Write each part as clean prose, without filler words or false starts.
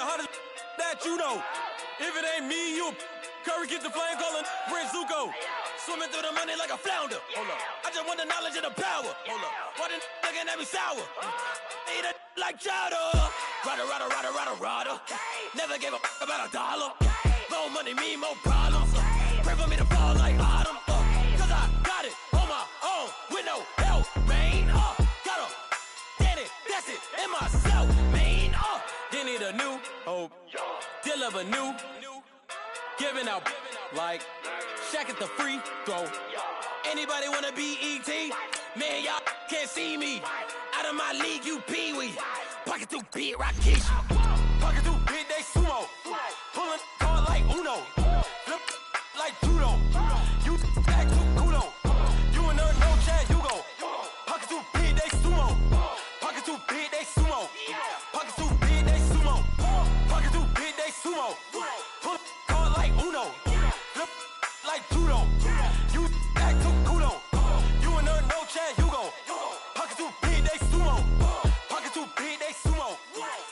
hottest that you know. If it ain't me, you Curry get the flame calling Prince Zuko. Swimming through the money like a flounder. Hold up. I just want the knowledge and the power. Hold up. Why the looking at me sour? Eat it like chowder. Rada. Never gave a about $1. More money, me, more problems. Pray for me to fall like autumn. Cause I got it on my own with no help, man. Gotta get it, that's it, in myself, man. They need a new hope. Deliver new. Giving out like Shaq at the free throw. Anybody wanna be E.T.? Man, y'all can't see me. Out of my league, you pee-wee. Pocket too big, Rakesh. Pocket too big, they sumo. Pulling card like Uno. Flip like judo. You act too kudo. You and her, no chance, you go. Pocket too big, they sumo. Pocket too big, they sumo. Pocket too big, they sumo. Pocket too big, they sumo. Pull card like Uno. Flip like judo. You act too kudo. You and her, no chance, you go. Pocket too big, they sumo. Pocket too big, they sumo.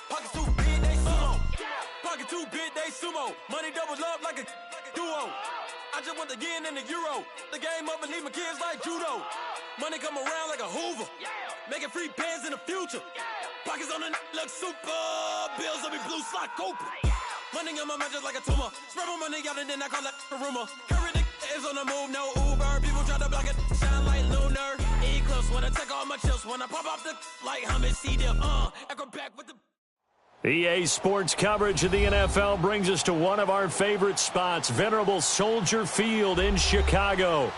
Pocket too big, they sumo. Pocket too big, they sumo. Money doubles up like a duo. I just want the yen and the euro. The game up and leave my kids like judo. Money come around like a Hoover. Making free bands in the future. Pockets on the look super. Bills on me blue slot Cooper. Money on my mind just like a tumor. Spread my money out and then I call that a rumor. Curry the is on the move, no Uber. People try to block it, shine like lunar. Eclipse when I take all my chips. When I pop off the like hummus C-dip. Echo back with the... EA Sports coverage of the NFL brings us to one of our favorite spots, venerable Soldier Field in Chicago.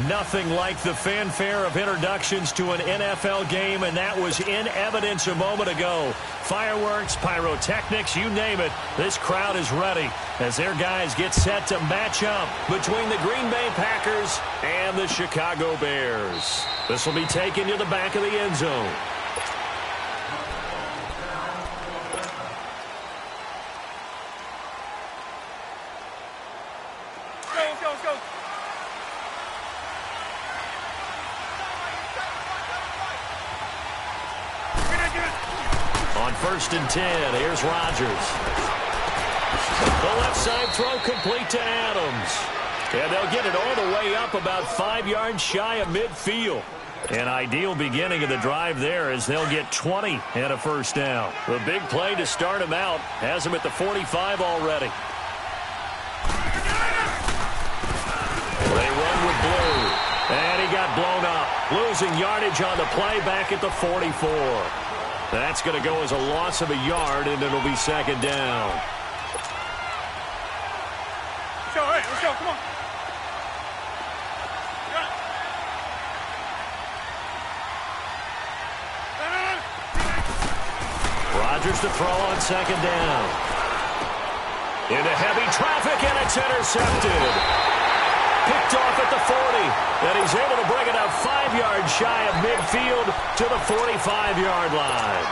Nothing like the fanfare of introductions to an NFL game, and that was in evidence a moment ago. Fireworks, pyrotechnics, you name it, this crowd is ready as their guys get set to match up between the Green Bay Packers and the Chicago Bears. This will be taken to the back of the end zone. On 1st and 10, here's Rodgers. The left side throw complete to Adams. And they'll get it all the way up about 5 yards shy of midfield. An ideal beginning of the drive there as they'll get 20 and a first down. The big play to start him out has him at the 45 already. They run with Blue. And he got blown up. Losing yardage on the play back at the 44. That's going to go as a loss of a yard, and it'll be second down. Let's go, come on. Rodgers to throw on second down. Into heavy traffic, and it's intercepted. Picked off at the 40, and he's able to bring it up 5 yards shy of midfield to the 45-yard line.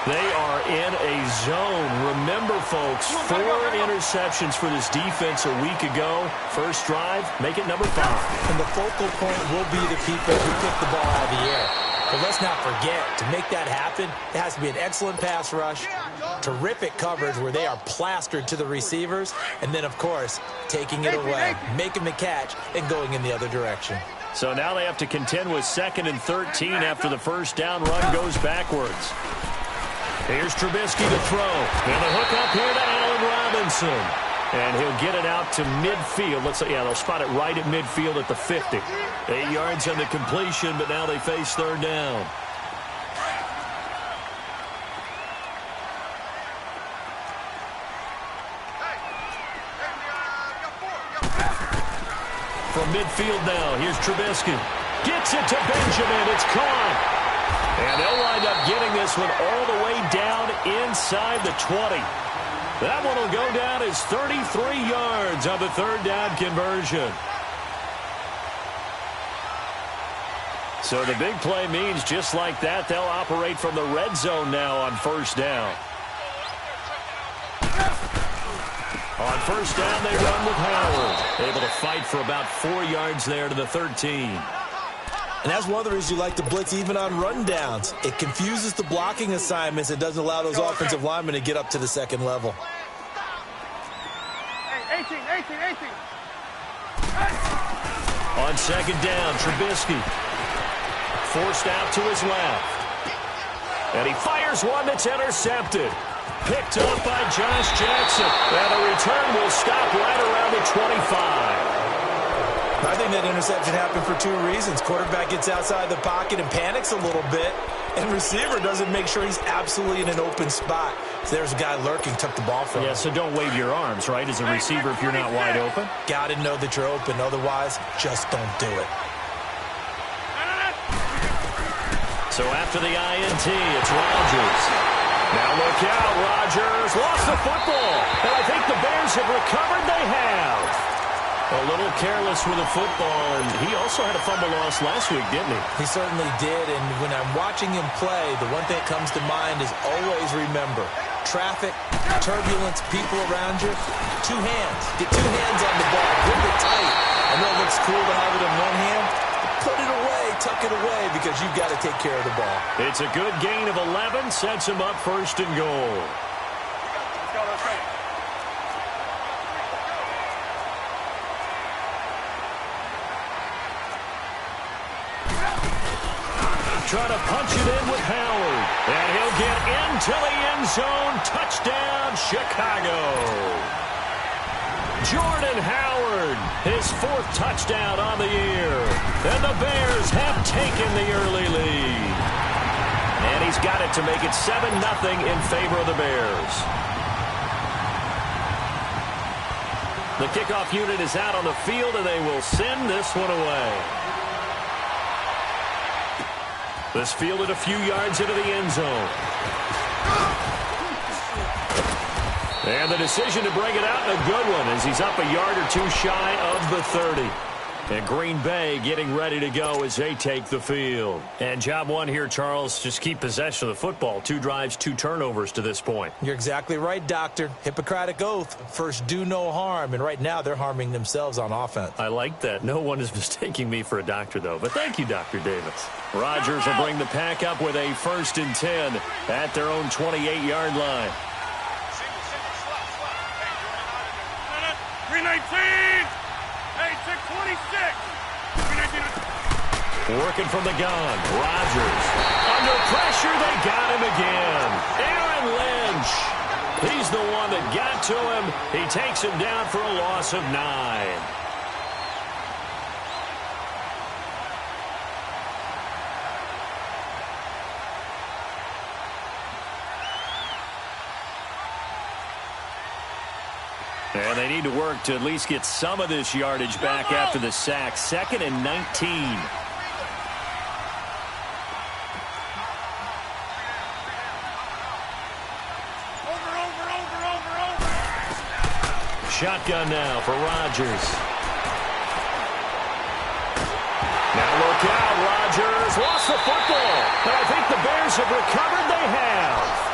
They are in a zone. Remember, folks, 4 interceptions for this defense a week ago. First drive, make it number 5. And the focal point will be the people who kick the ball out of the air. But let's not forget, to make that happen, it has to be an excellent pass rush, terrific coverage where they are plastered to the receivers, and then, of course, taking it away, making the catch, and going in the other direction. So now they have to contend with 2nd and 13 after the first down run goes backwards. Here's Trubisky to throw. And the hook up here to Allen Robinson. And he'll get it out to midfield. Let's say, yeah, they'll spot it right at midfield at the 50. 8 yards on the completion, but now they face third down. From midfield now, here's Trubisky. Gets it to Benjamin. It's caught. And they'll wind up getting this one all the way down inside the 20. That one will go down as 33 yards on the third down conversion. So the big play means just like that, they'll operate from the red zone now on first down. On first down, they run with Howard. Able to fight for about 4 yards there to the 13. And that's one of the reasons you like to blitz even on rundowns. It confuses the blocking assignments. It doesn't allow those offensive linemen to get up to the second level. Hey, 18. On second down, Trubisky forced out to his left. And he fires one that's intercepted. Picked up by Josh Jackson. And the return will stop right around the 25. I think that interception happened for two reasons. Quarterback gets outside the pocket and panics a little bit, and receiver doesn't make sure he's absolutely in an open spot. So there's a guy lurking, took the ball from him. Yeah, so don't wave your arms, right, as a receiver if you're not wide open? Got to know that you're open. Otherwise, just don't do it. So after the INT, it's Rodgers. Now look out, Rodgers lost the football. And I think the Bears have recovered. They have. A little careless with the football, and he also had a fumble loss last week, didn't he? He certainly did, and when I'm watching him play, the one thing that comes to mind is always remember, traffic, turbulence, people around you, two hands. Get two hands on the ball, grip it tight. I know it looks cool to have it in one hand, but put it away, tuck it away, because you've got to take care of the ball. It's a good gain of 11, sets him up first and goal. Let's go. Trying to punch it in with Howard. And he'll get into the end zone. Touchdown, Chicago. Jordan Howard, his fourth touchdown on the year. And the Bears have taken the early lead. And he's got it to make it 7-0 in favor of the Bears. The kickoff unit is out on the field, and they will send this one away. This fielded a few yards into the end zone. And the decision to bring it out, a good one, as he's up a yard or two shy of the 30. And Green Bay getting ready to go as they take the field. And job one here, Charles, just keep possession of the football. 2 drives, 2 turnovers to this point. You're exactly right, Doctor. Hippocratic oath. First, do no harm. And right now, they're harming themselves on offense. I like that. No one is mistaking me for a doctor, though. But thank you, Dr. Davis. Rodgers will bring the pack up with a 1st and 10 at their own 28-yard line. 319. Hey, 626. 319. Working from the gun. Rodgers. Under pressure, they got him again. Aaron Lynch. He's the one that got to him. He takes him down for a loss of 9. And they need to work to at least get some of this yardage back after the sack. 2nd and 19. Over. Shotgun now for Rodgers. Now look out, Rodgers lost the football. And I think the Bears have recovered. They have.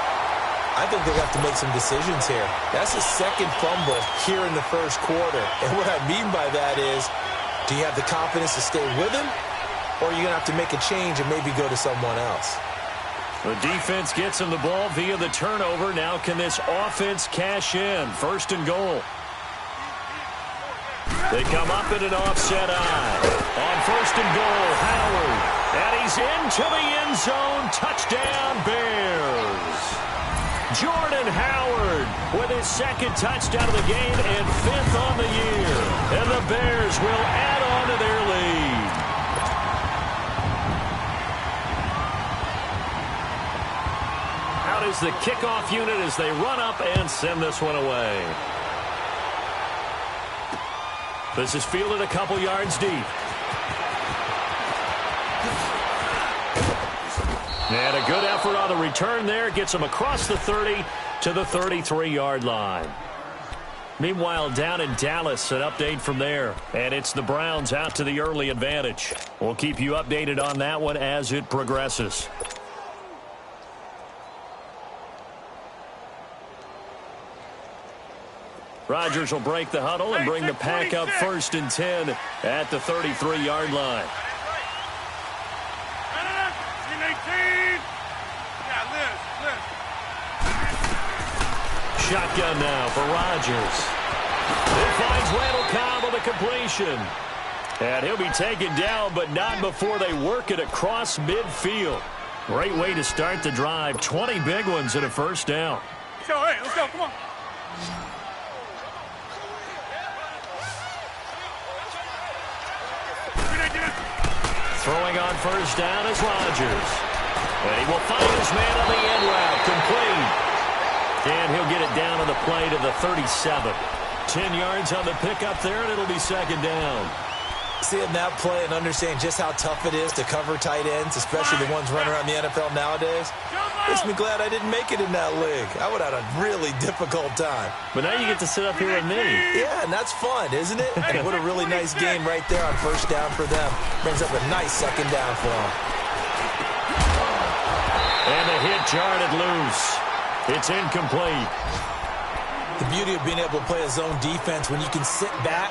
I think they'll have to make some decisions here. That's his 2nd fumble here in the 1st quarter. And what I mean by that is, do you have the confidence to stay with him? Or are you going to have to make a change and maybe go to someone else? The defense gets him the ball via the turnover. Now can this offense cash in? 1st and goal. They come up in an offset eye. On 1st and goal, Howard. And he's into the end zone. Touchdown, Bears. Jordan Howard with his 2nd touchdown of the game and 5th on the year. And the Bears will add on to their lead. Out is the kickoff unit as they run up and send this one away. This is fielded a couple yards deep. And a good effort on the return there. Gets him across the 30 to the 33-yard line. Meanwhile, down in Dallas, an update from there. And it's the Browns out to the early advantage. We'll keep you updated on that one as it progresses. Rodgers will break the huddle and bring the pack up 1st and 10 at the 33-yard line. shotgun now for Rodgers. It finds Randall Cobb on the completion. And he'll be taken down, but not before they work it across midfield. Great way to start the drive. 20 big ones and a first down. Let's go, hey, let's go, come on. Throwing on first down is Rodgers. And he will find his man on the end route. Complete. And he'll get it down on the play to the 37. 10 yards on the pickup there, and it'll be second down. Seeing that play and understanding just how tough it is to cover tight ends, especially the ones running around the NFL nowadays, makes me glad I didn't make it in that league. I would have had a really difficult time. But now you get to sit up here with me. Yeah, and that's fun, isn't it? And what a really nice game right there on first down for them. Brings up a nice second down for them. And the hit jarred loose. It's incomplete. The beauty of being able to play a zone defense when you can sit back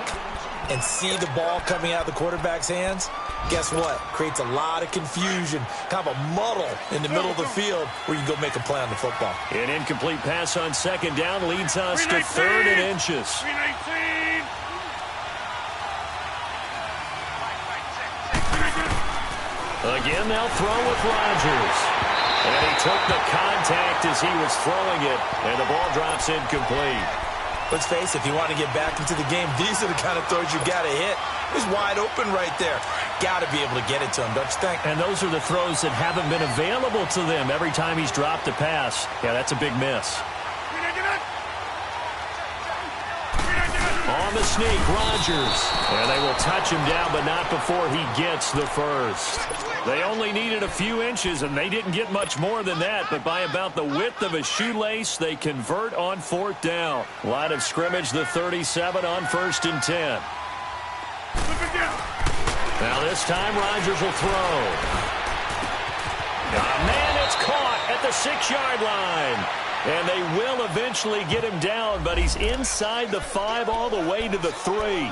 and see the ball coming out of the quarterback's hands, guess what? Creates a lot of confusion, kind of a muddle in the middle of the field where you can go make a play on the football. An incomplete pass on second down leads us to 3rd and inches. 319. Again, they'll throw with Rodgers. And he took the contact as he was throwing it, and the ball drops incomplete. Let's face it, if you want to get back into the game, these are the kind of throws you got to hit. He's wide open right there. Got to be able to get it to him, don't you think? And those are the throws that haven't been available to them every time he's dropped a pass. Yeah, that's a big miss. On the sneak, Rodgers. And they will touch him down, but not before he gets the first. They only needed a few inches, and they didn't get much more than that. But by about the width of a shoelace, they convert on 4th down. Line of scrimmage, the 37 on 1st and 10. Now this time, Rodgers will throw. Man, it's caught at the 6-yard line. And they will eventually get him down, but he's inside the 5 all the way to the 3.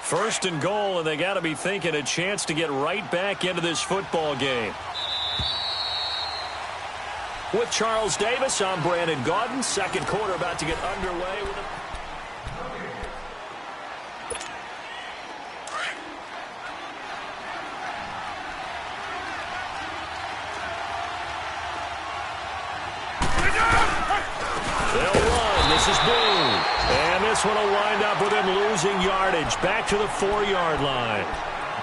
First and goal, and they got to be thinking a chance to get right back into this football game. With Charles Davis, I'm Brandon Gaudin. Second quarter about to get underway with a This is Boone. And this one will wind up with him losing yardage. Back to the 4-yard line.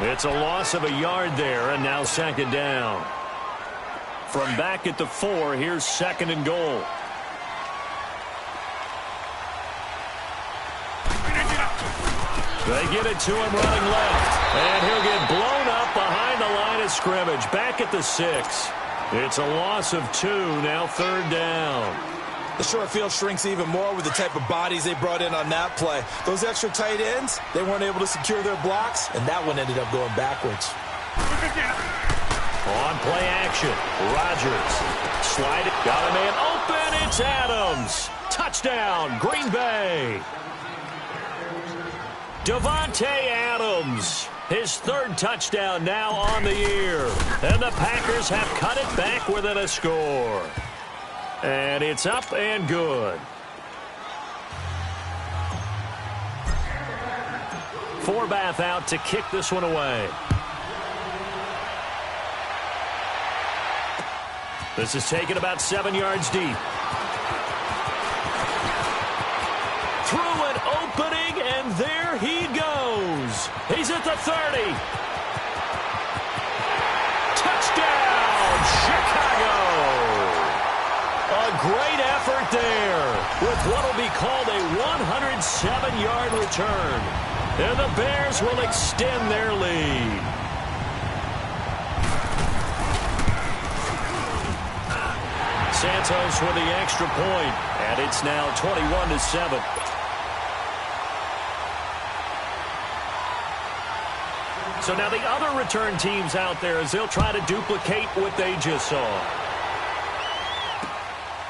It's a loss of a yard there, and now second down. From back at the 4, here's second and goal. They get it to him running left. And he'll get blown up behind the line of scrimmage. Back at the 6. It's a loss of 2, now third down. The short field shrinks even more with the type of bodies they brought in on that play. Those extra tight ends, they weren't able to secure their blocks, and that one ended up going backwards. On play action, Rodgers. Slide it, got a man open, it's Adams. Touchdown, Green Bay. Davante Adams, his 3rd touchdown now on the year. And the Packers have cut it back within a score. And it's up and good. Forbath out to kick this one away. This is taken about 7 yards deep. Through an opening, and there he goes. He's at the 30. Touchdown, Chicago. A great effort there with what will be called a 107-yard return. And the Bears will extend their lead. Santos with the extra point, and it's now 21-7. So now the other return teams out there as they'll try to duplicate what they just saw.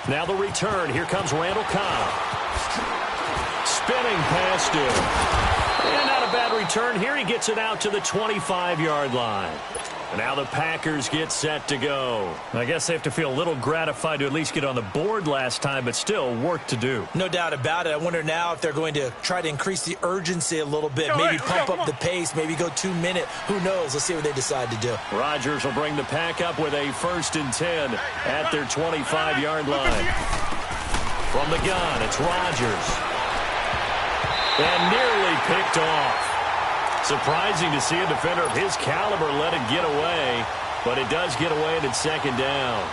Now the return. Here comes Randall Cobb. Spinning past him. And not a bad return here. He gets it out to the 25-yard line. And now the Packers get set to go. I guess they have to feel a little gratified to at least get on the board last time, but still work to do. No doubt about it. I wonder now if they're going to try to increase the urgency a little bit, maybe pump up the pace, maybe go 2 minute. Who knows? Let's see what they decide to do. Rodgers will bring the Pack up with a 1st and 10 at their 25-yard line. From the gun, it's Rodgers. And nearly picked off. Surprising to see a defender of his caliber let it get away, but it does get away and it's 2nd down.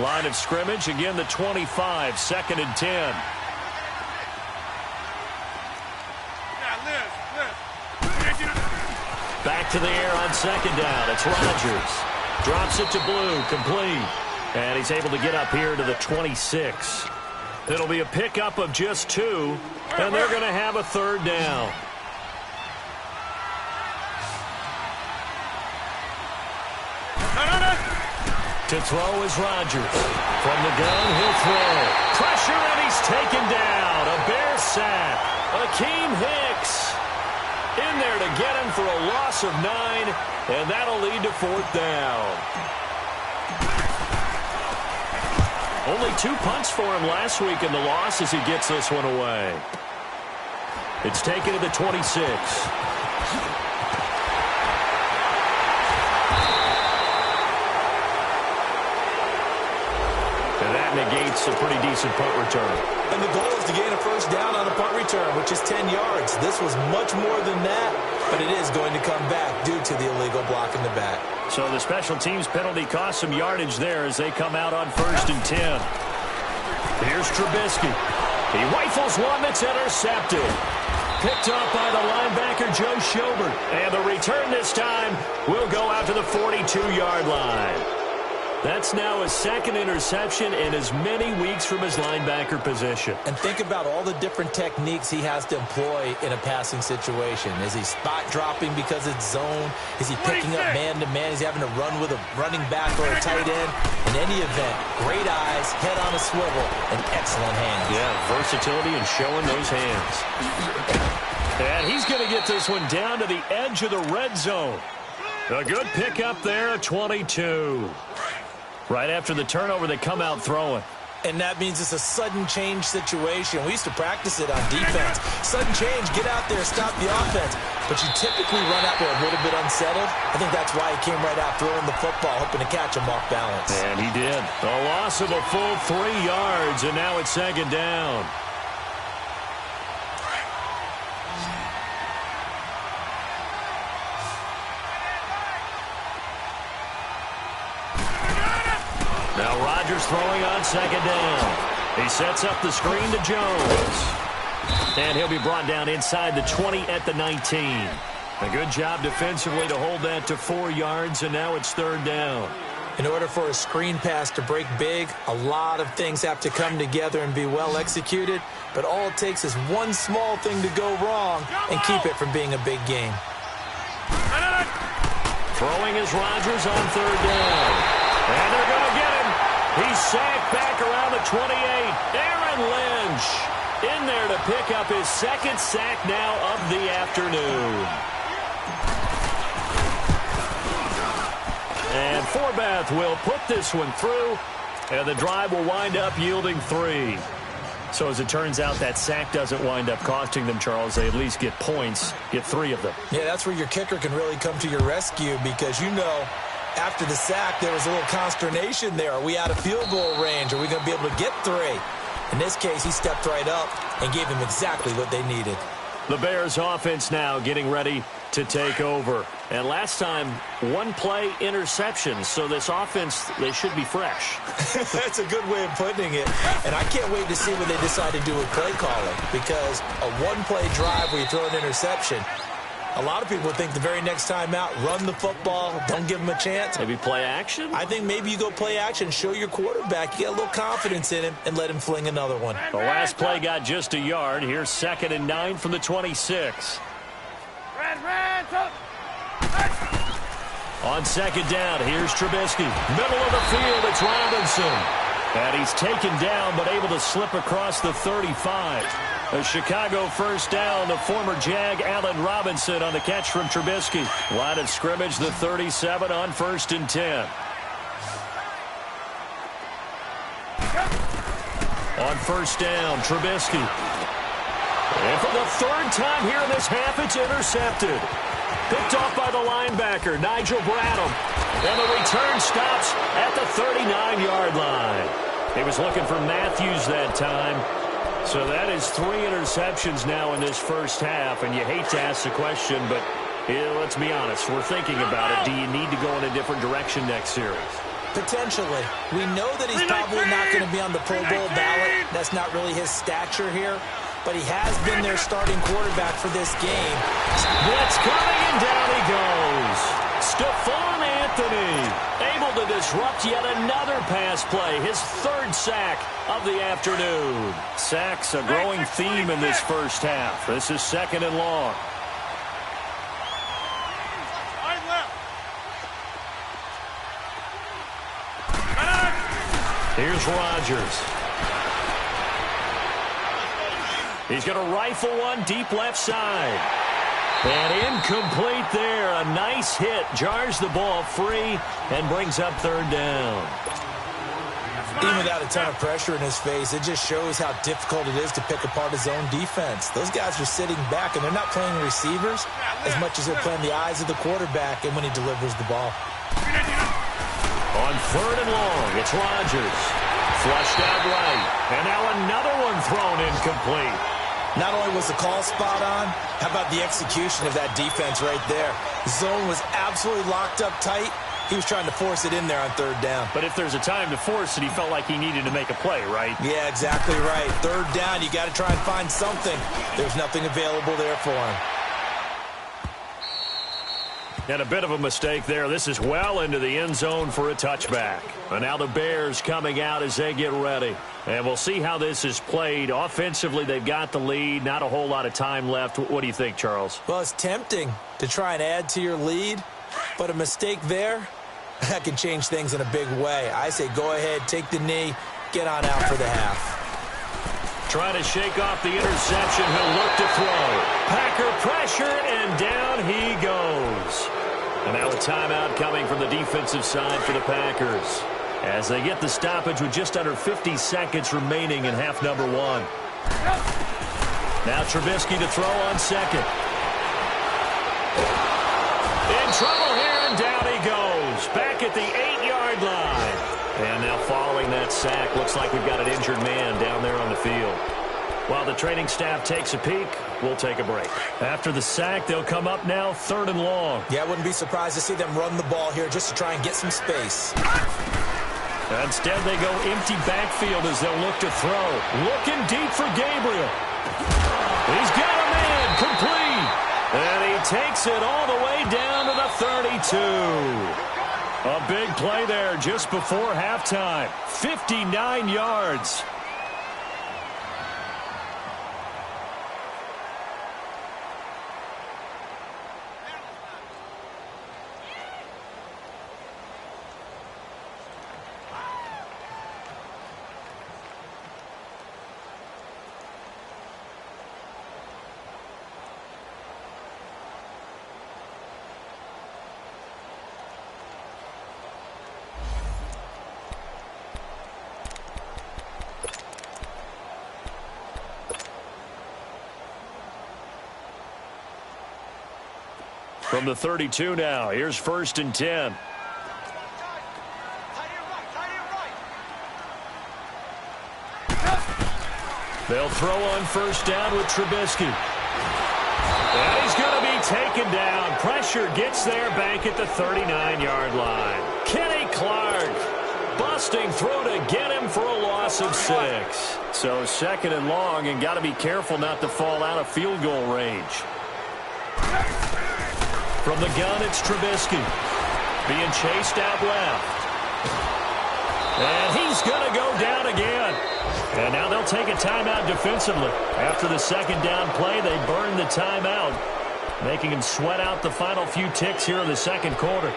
Line of scrimmage, again the 25, 2nd and 10. Back to the air on 2nd down. It's Rodgers. Drops it to Blue, complete. And he's able to get up here to the 26. It'll be a pickup of just 2, and they're going to have a 3rd down. To throw is Rodgers. From the gun, he'll throw. Pressure, and he's taken down. A Bear sack. Akeem Hicks in there to get him for a loss of 9, and that'll lead to 4th down. Only 2 punts for him last week in the loss as he gets this one away. It's taken to the 26. And that negates a pretty decent punt return. And the goal is to gain a 1st down on a punt return, which is 10 yards. This was much more than that, but it is going to come back due to the illegal block in the back. So the special teams penalty cost some yardage there as they come out on 1st and 10. Here's Trubisky. He rifles one that's intercepted. Picked off by the linebacker, Joe Schobert. And the return this time will go out to the 42-yard line. That's now his 2nd interception in as many weeks from his linebacker position. And think about all the different techniques he has to employ in a passing situation. Is he spot dropping because it's zone? Is he picking up man-to-man? Is he having to run with a running back or a tight end? In any event, great eyes, head on a swivel, and excellent hands. Yeah, versatility and showing those hands. And he's going to get this one down to the edge of the red zone. A good pickup there, 22. Right after the turnover, they come out throwing. And that means it's a sudden change situation. We used to practice it on defense. Sudden change, get out there, stop the offense. But you typically run out there a little bit unsettled. I think that's why he came right out throwing the football, hoping to catch him off balance. And he did. A loss of a full 3 yards, and now it's 2nd down. Now Rodgers throwing on 2nd down. He sets up the screen to Jones. And he'll be brought down inside the 20 at the 19. A good job defensively to hold that to 4 yards, and now it's 3rd down. In order for a screen pass to break big, a lot of things have to come together and be well executed. But all it takes is one small thing to go wrong and keep it from being a big game. Throwing is Rodgers on 3rd down. And they're going to get him. He's sacked back around the 28. Aaron Lynch in there to pick up his 2nd sack now of the afternoon. And Forbath will put this one through, and the drive will wind up yielding 3. So as it turns out, that sack doesn't wind up costing them, Charles. They at least get points, get 3 of them. Yeah, that's where your kicker can really come to your rescue because, you know, after the sack, there was a little consternation there. Are we out of field goal range? Are we going to be able to get 3? In this case, he stepped right up and gave them exactly what they needed. The Bears offense now getting ready to take over. And last time, 1-play interception. So this offense, they should be fresh. That's a good way of putting it. And I can't wait to see what they decide to do with play calling. Because a 1-play drive where you throw an interception, a lot of people think the very next time out, run the football, don't give him a chance. Maybe play action? I think maybe you go play action, show your quarterback, you get a little confidence in him, and let him fling another one. The last play got just a yard. Here's 2nd and 9 from the 26. On 2nd down, here's Trubisky. Middle of the field, it's Robinson. And he's taken down, but able to slip across the 35. A Chicago first down, the former Jag Allen Robinson on the catch from Trubisky. Line of scrimmage, the 37 on 1st and 10. On first down, Trubisky. And for the 3rd time here in this half, it's intercepted. Picked off by the linebacker, Nigel Bradham. And the return stops at the 39-yard line. He was looking for Matthews that time. So that is 3 interceptions now in this first half. And you hate to ask the question, but let's be honest. We're thinking about it. Do you need to go in a different direction next series? Potentially. We know that he's probably not going to be on the Pro Bowl ballot. That's not really his stature here. But he has been their starting quarterback for this game. Blitz coming, and down he goes. Stephon Anthony able to disrupt yet another pass play. His 3rd sack of the afternoon. Sacks a growing theme in this first half. This is 2nd and long. Here's Rodgers. He's going to rifle one deep left side. And incomplete there. A nice hit. Jars the ball free and brings up 3rd down. Even without a ton of pressure in his face, it just shows how difficult it is to pick apart his own defense. Those guys are sitting back, and they're not playing receivers as much as they're playing the eyes of the quarterback and when he delivers the ball. On 3rd and long, it's Rodgers. Flushed out right. And now another one thrown incomplete. Not only was the call spot on, how about the execution of that defense right there? The zone was absolutely locked up tight. He was trying to force it in there on 3rd down. But if there's a time to force it, he felt like he needed to make a play, right? Yeah, exactly right. 3rd down, you got to try and find something. There's nothing available there for him. And a bit of a mistake there. This is well into the end zone for a touchback. And now the Bears coming out as they get ready. And we'll see how this is played. Offensively, they've got the lead. Not a whole lot of time left. What do you think, Charles? Well, it's tempting to try and add to your lead. But a mistake there, that can change things in a big way. I say go ahead, take the knee, get on out for the half. Trying to shake off the interception. He'll look to throw. Packer pressure, and down he goes. And now a timeout coming from the defensive side for the Packers as they get the stoppage with just under 50 seconds remaining in half number 1. Now Trubisky to throw on 2nd. In trouble here, and down he goes. Back at the 8-yard line. And now following that sack, looks like we've got an injured man down there on the field. While the training staff takes a peek, we'll take a break. After the sack, they'll come up now 3rd and long. Yeah, I wouldn't be surprised to see them run the ball here just to try and get some space. Instead, they go empty backfield as they'll look to throw. Looking deep for Gabriel. He's got a man, complete. And he takes it all the way down to the 32. A big play there just before halftime. 59 yards. From the 32 now, here's 1st and 10. They'll throw on 1st down with Trubisky. And he's going to be taken down. Pressure gets there back at the 39-yard line. Kenny Clark busting through to get him for a loss of 6. So 2nd and long, and got to be careful not to fall out of field goal range. From the gun, it's Trubisky. Being chased out left. And he's going to go down again. And now they'll take a timeout defensively. After the 2nd down play, they burn the timeout, making him sweat out the final few ticks here in the 2nd quarter.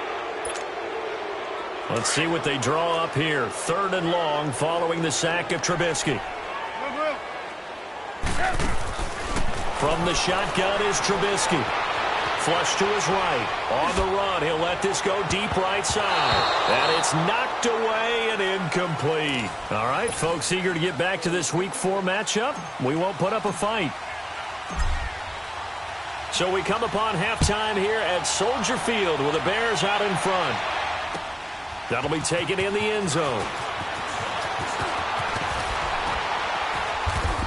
Let's see what they draw up here. 3rd and long following the sack of Trubisky. From the shotgun is Trubisky. Flush to his right. On the run, he'll let this go deep right side. And it's knocked away and incomplete. All right, folks, eager to get back to this Week 4 matchup. We won't put up a fight. So we come upon halftime here at Soldier Field with the Bears out in front. That'll be taken in the end zone.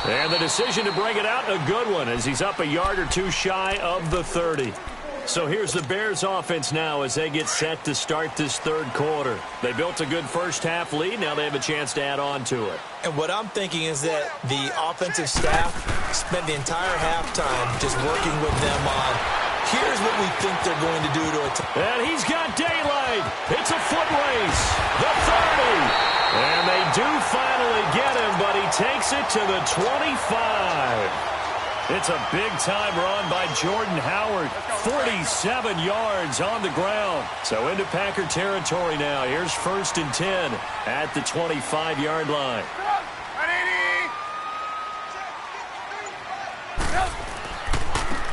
And the decision to bring it out, a good one, as he's up a yard or two shy of the 30. So here's the Bears offense now as they get set to start this 3rd quarter. They built a good first-half lead. Now they have a chance to add on to it. And what I'm thinking is that the offensive staff spent the entire halftime just working with them on, here's what we think they're going to do to attack. And he's got daylight. It's a foot race. The 30. And they do finally get him, but he takes it to the 25. It's a big-time run by Jordan Howard. 47 yards on the ground. So into Packer territory now. Here's 1st and 10 at the 25-yard line.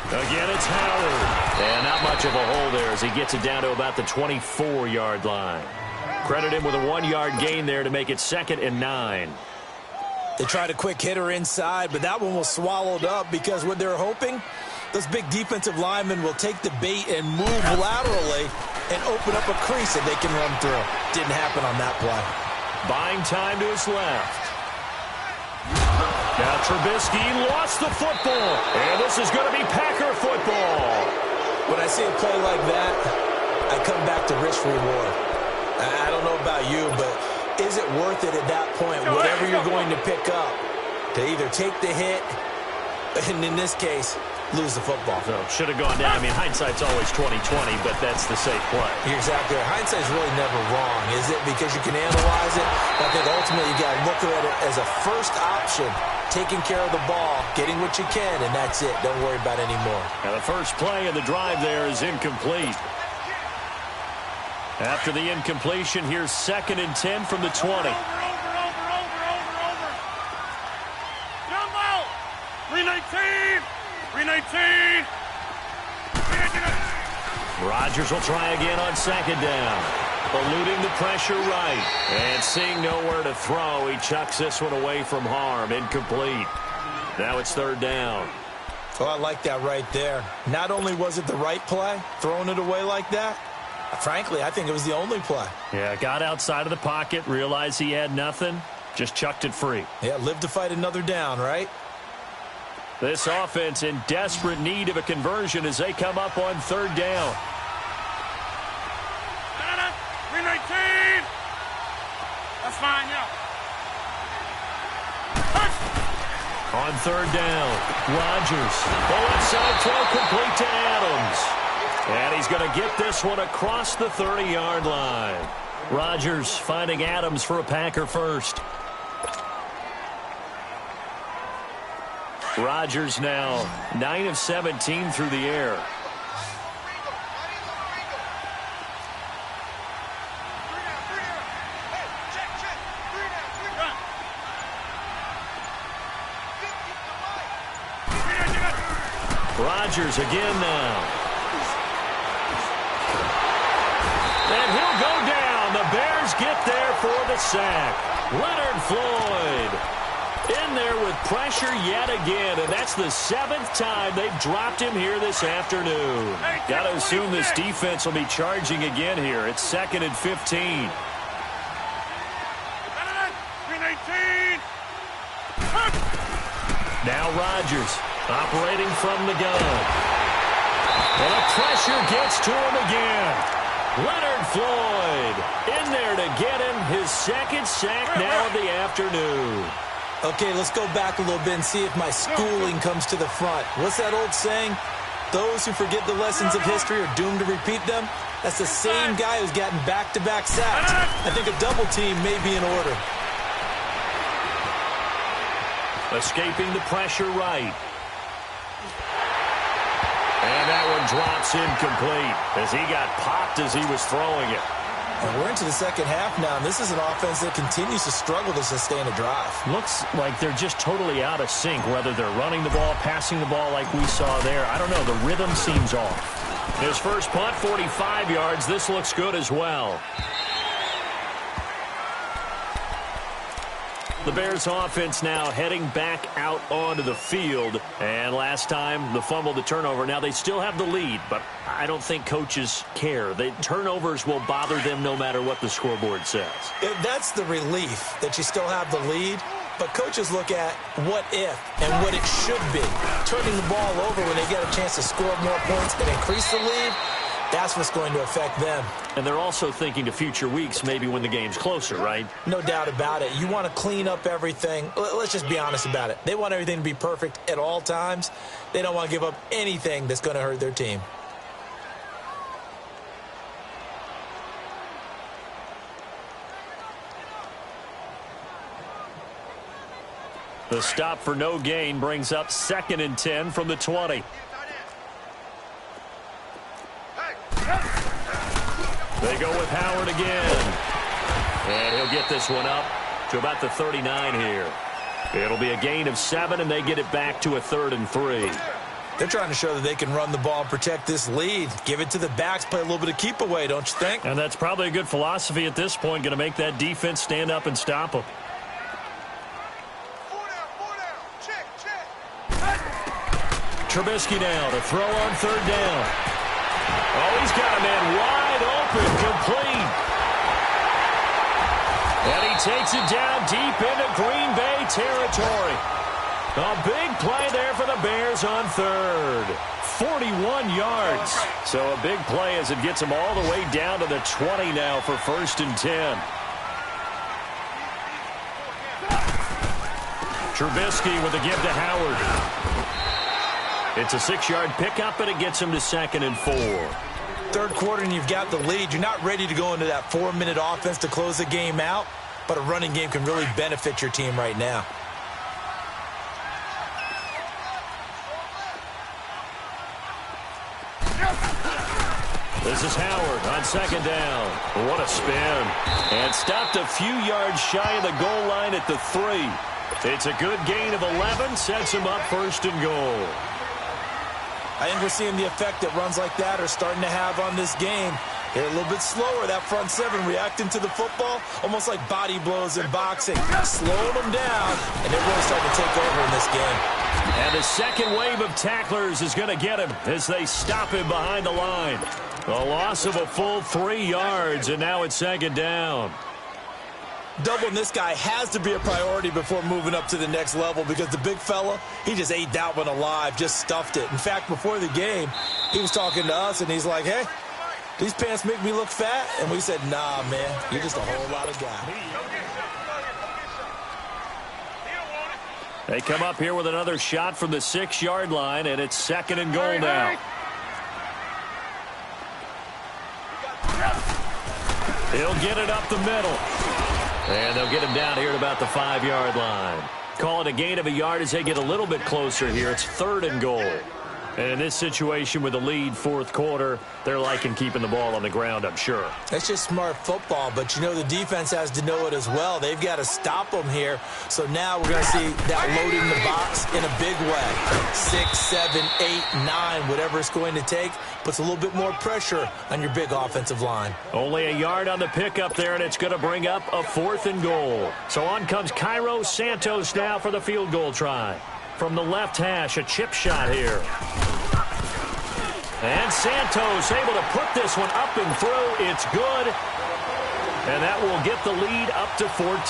Again, it's Howard. And not much of a hole there as he gets it down to about the 24-yard line. Credit him with a 1-yard gain there to make it 2nd and 9. They tried a quick hitter inside, but that one was swallowed up because what they're hoping, those big defensive linemen will take the bait and move laterally and open up a crease that they can run through. Didn't happen on that play. Buying time to his left. Now Trubisky lost the football, and this is going to be Packer football. When I see a play like that, I come back to risk reward. I don't know about you, but is it worth it at that point, whatever you're going to pick up, to either take the hit, and in this case, lose the football? So should have gone down. I mean, hindsight's always 20/20, but that's the safe play. You're exactly right. Hindsight's really never wrong, is it? Because you can analyze it. I think ultimately you got to look at it as a first option, taking care of the ball, getting what you can, and that's it. Don't worry about any more. Now the first play of the drive there is incomplete. After the incompletion, here's 2nd and 10 from the 20. Over. 319. Rodgers will try again on 2nd down. Eluding the pressure right. And seeing nowhere to throw, he chucks this one away from harm. Incomplete. Now it's 3rd down. Oh, I like that right there. Not only was it the right play, throwing it away like that, frankly, I think it was the only play. Yeah, got outside of the pocket, realized he had nothing, just chucked it free. Yeah, live to fight another down, right? This offense in desperate need of a conversion as they come up on 3rd down. 319. That's fine, yeah. On 3rd down, Rodgers. The left side throw complete to Adams. And he's going to get this one across the 30-yard line. Rodgers finding Adams for a Packer first. Rodgers now 9 of 17 through the air. Rodgers again now. And he'll go down. The Bears get there for the sack. Leonard Floyd in there with pressure yet again, and that's the 7th time they've dropped him here this afternoon. Got to assume this defense will be charging again here. It's 2nd and 15. 319. Now Rodgers operating from the gun. And the pressure gets to him again. Leonard Floyd in there to get him his 2nd sack now of the afternoon. Okay, let's go back a little bit and see if my schooling comes to the front. What's that old saying? Those who forget the lessons of history are doomed to repeat them. That's the same guy who's gotten back-to-back sacks. I think a double team may be in order. Escaping the pressure right. And that one drops incomplete as he got popped as he was throwing it. And we're into the second half now, and this is an offense that continues to struggle to sustain a drive. Looks like they're just totally out of sync, whether they're running the ball, passing the ball like we saw there. I don't know. The rhythm seems off. His first punt, 45 yards. This looks good as well. The Bears offense now heading back out onto the field. And last time, the fumble, the turnover. Now, they still have the lead, but I don't think coaches care. The turnovers will bother them no matter what the scoreboard says. That's the relief, that you still have the lead. But coaches look at what if and what it should be. Turning the ball over when they get a chance to score more points and increase the lead, that's what's going to affect them. And they're also thinking to future weeks, maybe when the game's closer, right? No doubt about it. You want to clean up everything. Let's just be honest about it. They want everything to be perfect at all times. They don't want to give up anything that's going to hurt their team. The stop for no gain brings up 2nd and 10 from the 20. They go with Howard again. And he'll get this one up to about the 39 here. It'll be a gain of 7, and they get it back to a 3rd and 3. They're trying to show that they can run the ball and protect this lead. Give it to the backs, play a little bit of keep away, don't you think? And that's probably a good philosophy at this point, going to make that defense stand up and stop them. Trubisky now to throw on 3rd down. Oh, he's got a man wide open, complete. And he takes it down deep into Green Bay territory. A big play there for the Bears on 3rd. 41 yards. So a big play as it gets them all the way down to the 20 now for 1st and 10. Trubisky with a give to Howard. It's a 6-yard pickup, and it gets him to 2nd and 4. 3rd quarter, and you've got the lead. You're not ready to go into that 4-minute offense to close the game out, but a running game can really benefit your team right now. This is Howard on 2nd down. What a spin. And stopped a few yards shy of the goal line at the 3. It's a good gain of 11, sets him up 1st and goal. I think we're seeing the effect that runs like that are starting to have on this game. They're a little bit slower, that front 7 reacting to the football, almost like body blows in boxing, slowing them down, and they're really starting to take over in this game. And the second wave of tacklers is going to get him as they stop him behind the line. A loss of a full 3 yards, and now it's 2nd down. Doubling this guy has to be a priority before moving up to the next level because the big fella, he just ate that one alive, just stuffed it. In fact, before the game, he was talking to us, and he's like, hey, these pants make me look fat? And we said, nah, man, you're just a whole lot of guy. They come up here with another shot from the 6-yard line, and it's 2nd and goal now. He'll get it up the middle. And they'll get him down here at about the 5-yard line. Call it a gain of a yard as they get a little bit closer here. It's 3rd and goal. And in this situation with the lead 4th quarter, they're liking keeping the ball on the ground, I'm sure. That's just smart football, but you know the defense has to know it as well. They've got to stop them here. So now we're going to see that loading the box in a big way. 6, 7, 8, 9, whatever it's going to take, puts a little bit more pressure on your big offensive line. Only a yard on the pickup there, and it's going to bring up a 4th and goal. So on comes Cairo Santos now for the field goal try. From the left hash, a chip shot here. And Santos able to put this one up and through. It's good. And that will get the lead up to 14.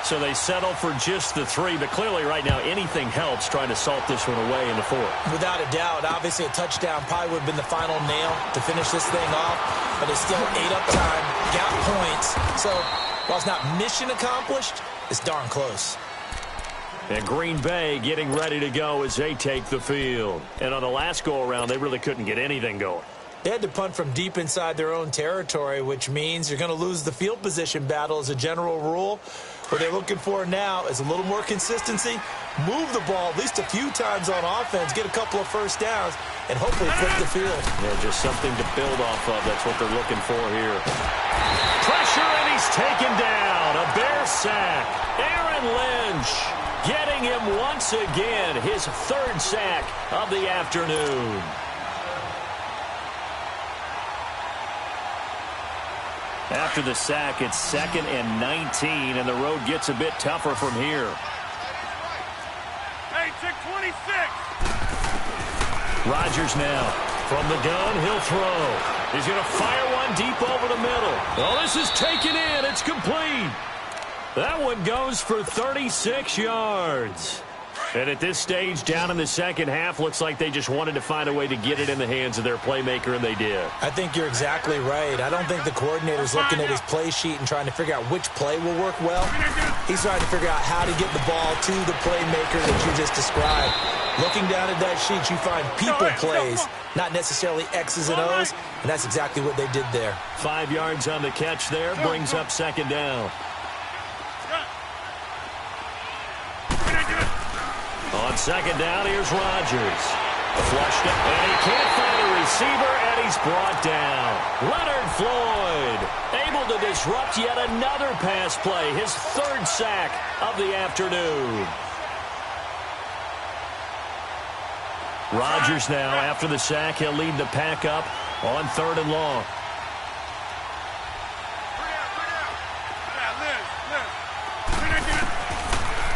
So they settle for just the 3, but clearly right now anything helps trying to salt this one away in the 4th. Without a doubt, obviously a touchdown probably would have been the final nail to finish this thing off, but it's still ate up time, got points. So while it's not mission accomplished, it's darn close. And Green Bay getting ready to go as they take the field. And on the last go-around, they really couldn't get anything going. They had to punt from deep inside their own territory, which means you're going to lose the field position battle as a general rule. What they're looking for now is a little more consistency, move the ball at least a few times on offense, get a couple of first downs, and hopefully flip the field. Yeah, just something to build off of. That's what they're looking for here. Pressure, and he's taken down. A Bear sack. Aaron Lynch getting him once again, his third sack of the afternoon. After the sack, it's 2nd and 19, and the road gets a bit tougher from here. Hey, check 26. Rodgers now. From the gun, he'll throw. He's going to fire one deep over the middle. Oh, this is taken in. It's complete. That one goes for 36 yards. And at this stage, down in the second half, looks like they just wanted to find a way to get it in the hands of their playmaker, and they did. I think you're exactly right. I don't think the coordinator's looking at his play sheet and trying to figure out which play will work well. He's trying to figure out how to get the ball to the playmaker that you just described. Looking down at that sheet, you find people plays, not necessarily X's and O's, and that's exactly what they did there. 5 yards on the catch there, brings up 2nd down. On 2nd down, here's Rodgers. Flushed it, and he can't find a receiver, and he's brought down. Leonard Floyd able to disrupt yet another pass play, his 3rd sack of the afternoon. Rodgers now, after the sack, he'll lead the pack up on 3rd and long.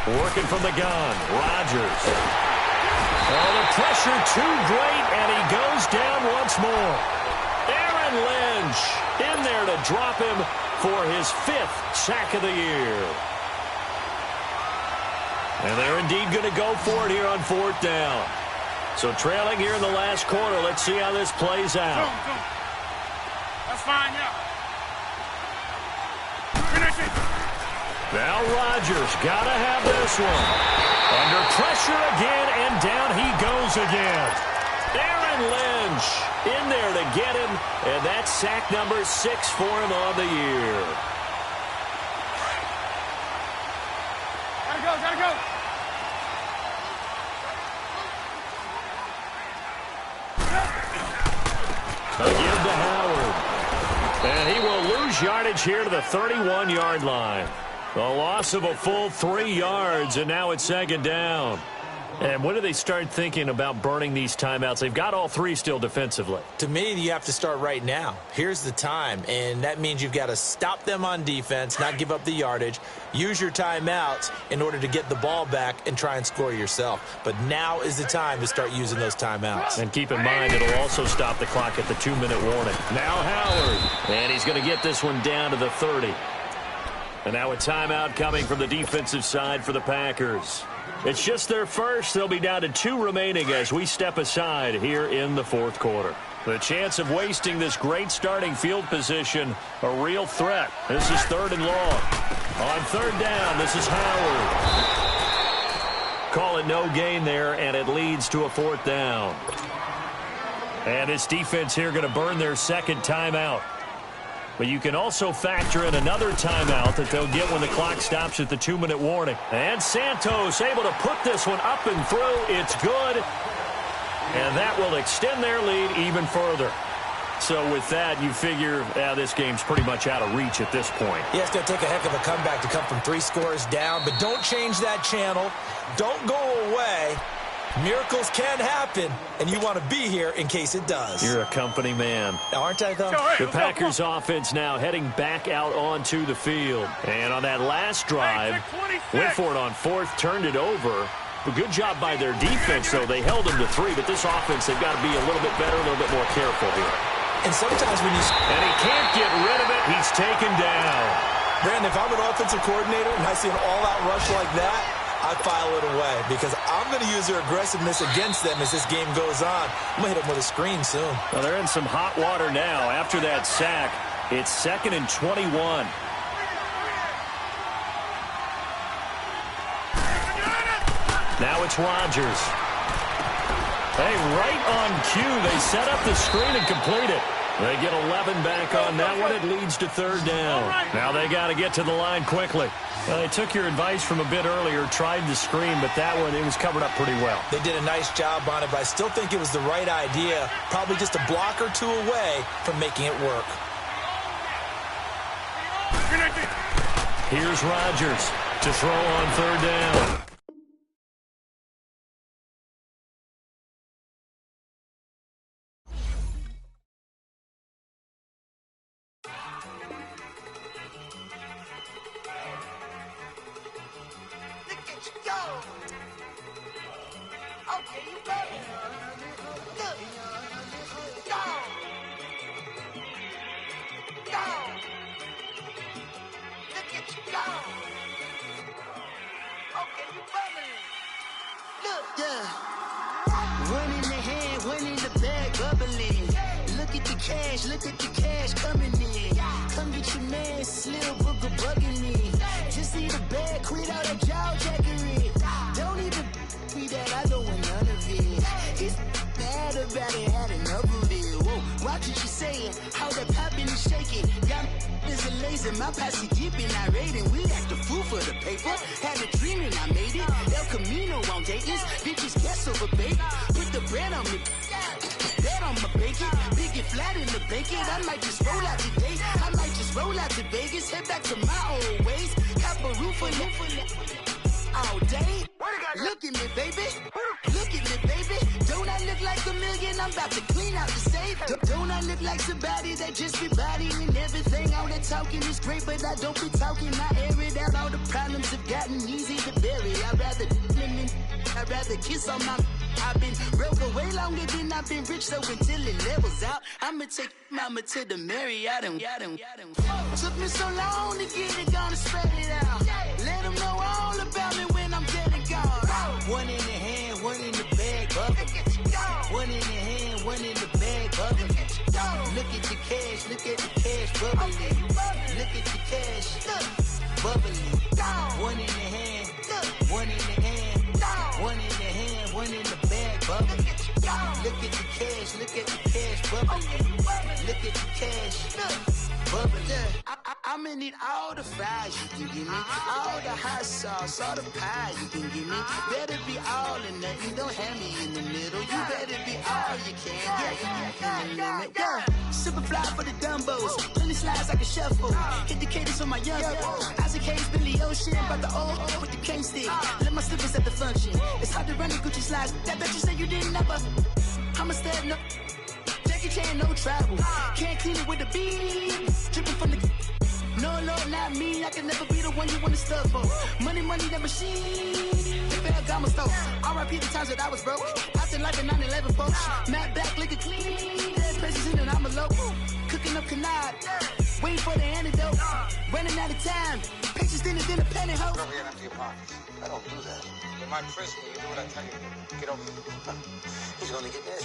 Working from the gun, Rodgers. Oh, the pressure too great, and he goes down once more. Aaron Lynch in there to drop him for his 5th sack of the year. And they're indeed going to go for it here on 4th down. So trailing here in the last quarter. Let's see how this plays out. That's fine, yeah. Now Rodgers got to have this one. Under pressure again, and down he goes again. Aaron Lynch in there to get him, and that's sack number 6 for him on the year. Gotta go. Again to Howard. And he will lose yardage here to the 31-yard line. A loss of a full 3 yards, and now it's 2nd down. And when do they start thinking about burning these timeouts? They've got all 3 still defensively. To me, you have to start right now. Here's the time, and that means you've got to stop them on defense, not give up the yardage, use your timeouts in order to get the ball back and try and score yourself. But now is the time to start using those timeouts. And keep in mind, it'll also stop the clock at the 2-minute warning. Now Howard, and he's going to get this one down to the 30. And now a timeout coming from the defensive side for the Packers. It's just their first. They'll be down to 2 remaining as we step aside here in the 4th quarter. The chance of wasting this great starting field position, a real threat. This is 3rd and long. On 3rd down, this is Howard. Call it no gain there, and it leads to a 4th down. And this defense here going to burn their 2nd timeout. But you can also factor in another timeout that they'll get when the clock stops at the 2-minute warning. And Santos able to put this one up and through. It's good. And that will extend their lead even further. So with that, you figure this game's pretty much out of reach at this point. Yeah, it's going to take a heck of a comeback to come from 3 scores down. But don't change that channel. Don't go away. Miracles can happen, and you want to be here in case it does. You're a company man. Aren't I, though? The Packers offense now heading back out onto the field. And on that last drive, went for it on 4th, turned it over. A good job by their defense, though. They held them to 3, but this offense, they've got to be a little bit better, a little bit more careful here. And sometimes when you... And he can't get rid of it. He's taken down. Brandon, if I'm an offensive coordinator and I see an all-out rush like that, I file it away because I'm going to use their aggressiveness against them as this game goes on. I'm going to hit them with a screen soon. Well, they're in some hot water now. After that sack, it's 2nd and 21. Now it's Rodgers. Hey, right on cue, they set up the screen and complete it. They get 11 back on that one. It leads to third down. Now they got to get to the line quickly. They took your advice from a bit earlier, tried the screen, but that one, it was covered up pretty well. They did a nice job on it, but I still think it was the right idea. Probably just a block or two away from making it work. Here's Rodgers to throw on third down. One in the hand, one in the bag, bubbling. Look at the cash coming in. Come get your man, Slim Booger bugging me. Just see the bag, quit all that jaw jackery. Don't even me that, I don't want none of it. It's bad about it, had enough of it. Whoa, watch what you saying, how that poppin' and shaking. Got is a laser, my posse dipping, I raiding. We act a fool for the paper. Had a dream and I made it. El Camino on Dayton's, bitches guess over bait. Put the bread on me, bet on my bacon. Big it flat in the bacon. I might just roll out today. I might just roll out to Vegas. Head back to my old ways. Cop a roof for all day. Look at me, baby. Look at me, baby. Don't I look like a million? I'm about to clean out the safe. Don't I look like somebody that just be bodying everything? All that talking is great, but I don't be talking. I air it out. All the problems have gotten easy to bury. I'd rather kiss on my. I've been broke way longer than I've been rich, so until it levels out, I'ma take mama to the Marriott and took me so long to get it, gonna spread it out. Let them know all about me when I'm dead and gone. One in the hand, one in the bag, bubbling. One in the hand, one in the bag, bubbling. Look at the cash, bubbling. Look at the cash, bubbling. One in the hand, one in the hand, one in the hand, one in the bag, bubbling. Look at the cash, bubbling. Look at the cash, bubbling. I'ma need all the fries you can give me, all the hot sauce, all the pie you can give me. Better be all or nothing, don't have me in the middle. You better be all you can, yeah. Super fly for the Dumbos, plenty slides I can shuffle. Hit the cadence on my young Isaac Hayes, Billy Ocean, about the old with the cane stick. Let my slippers at the function. It's hard to run the Gucci slides. That bet you say you didn't never. I'm a stab, no. Jackie Chan, no travel. Can't clean it with a beat. Dripping from the. No, not me. I can never be the one you want to stuff for. Money, that machine. The Ferragamo store. R.I.P. the times that I was broke. Acting like a 9/11 folks. Matte back, liquor clean. Dead places in and I'm a local. Cooking up canard. Waiting for the antidote. Running out of time. Pictures dinner, penny hoe. Never get empty your pockets. I don't do that. In my prison, you do what I tell you to. Get over it. He's gonna get this.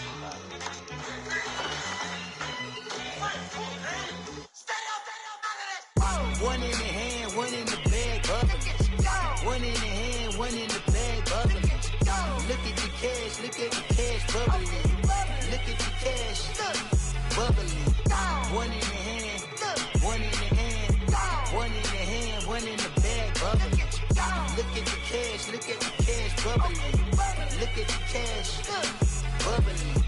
One in the hand, one in the bag, bubbling. One in the hand, one in the bag, bubbling. Look at the cash, bubbling. Look at the cash, bubbling. One in the hand, one in the hand, one in the hand, one in the bag, bubbling. Look at the cash, bubbling. Look at the cash, bubbling.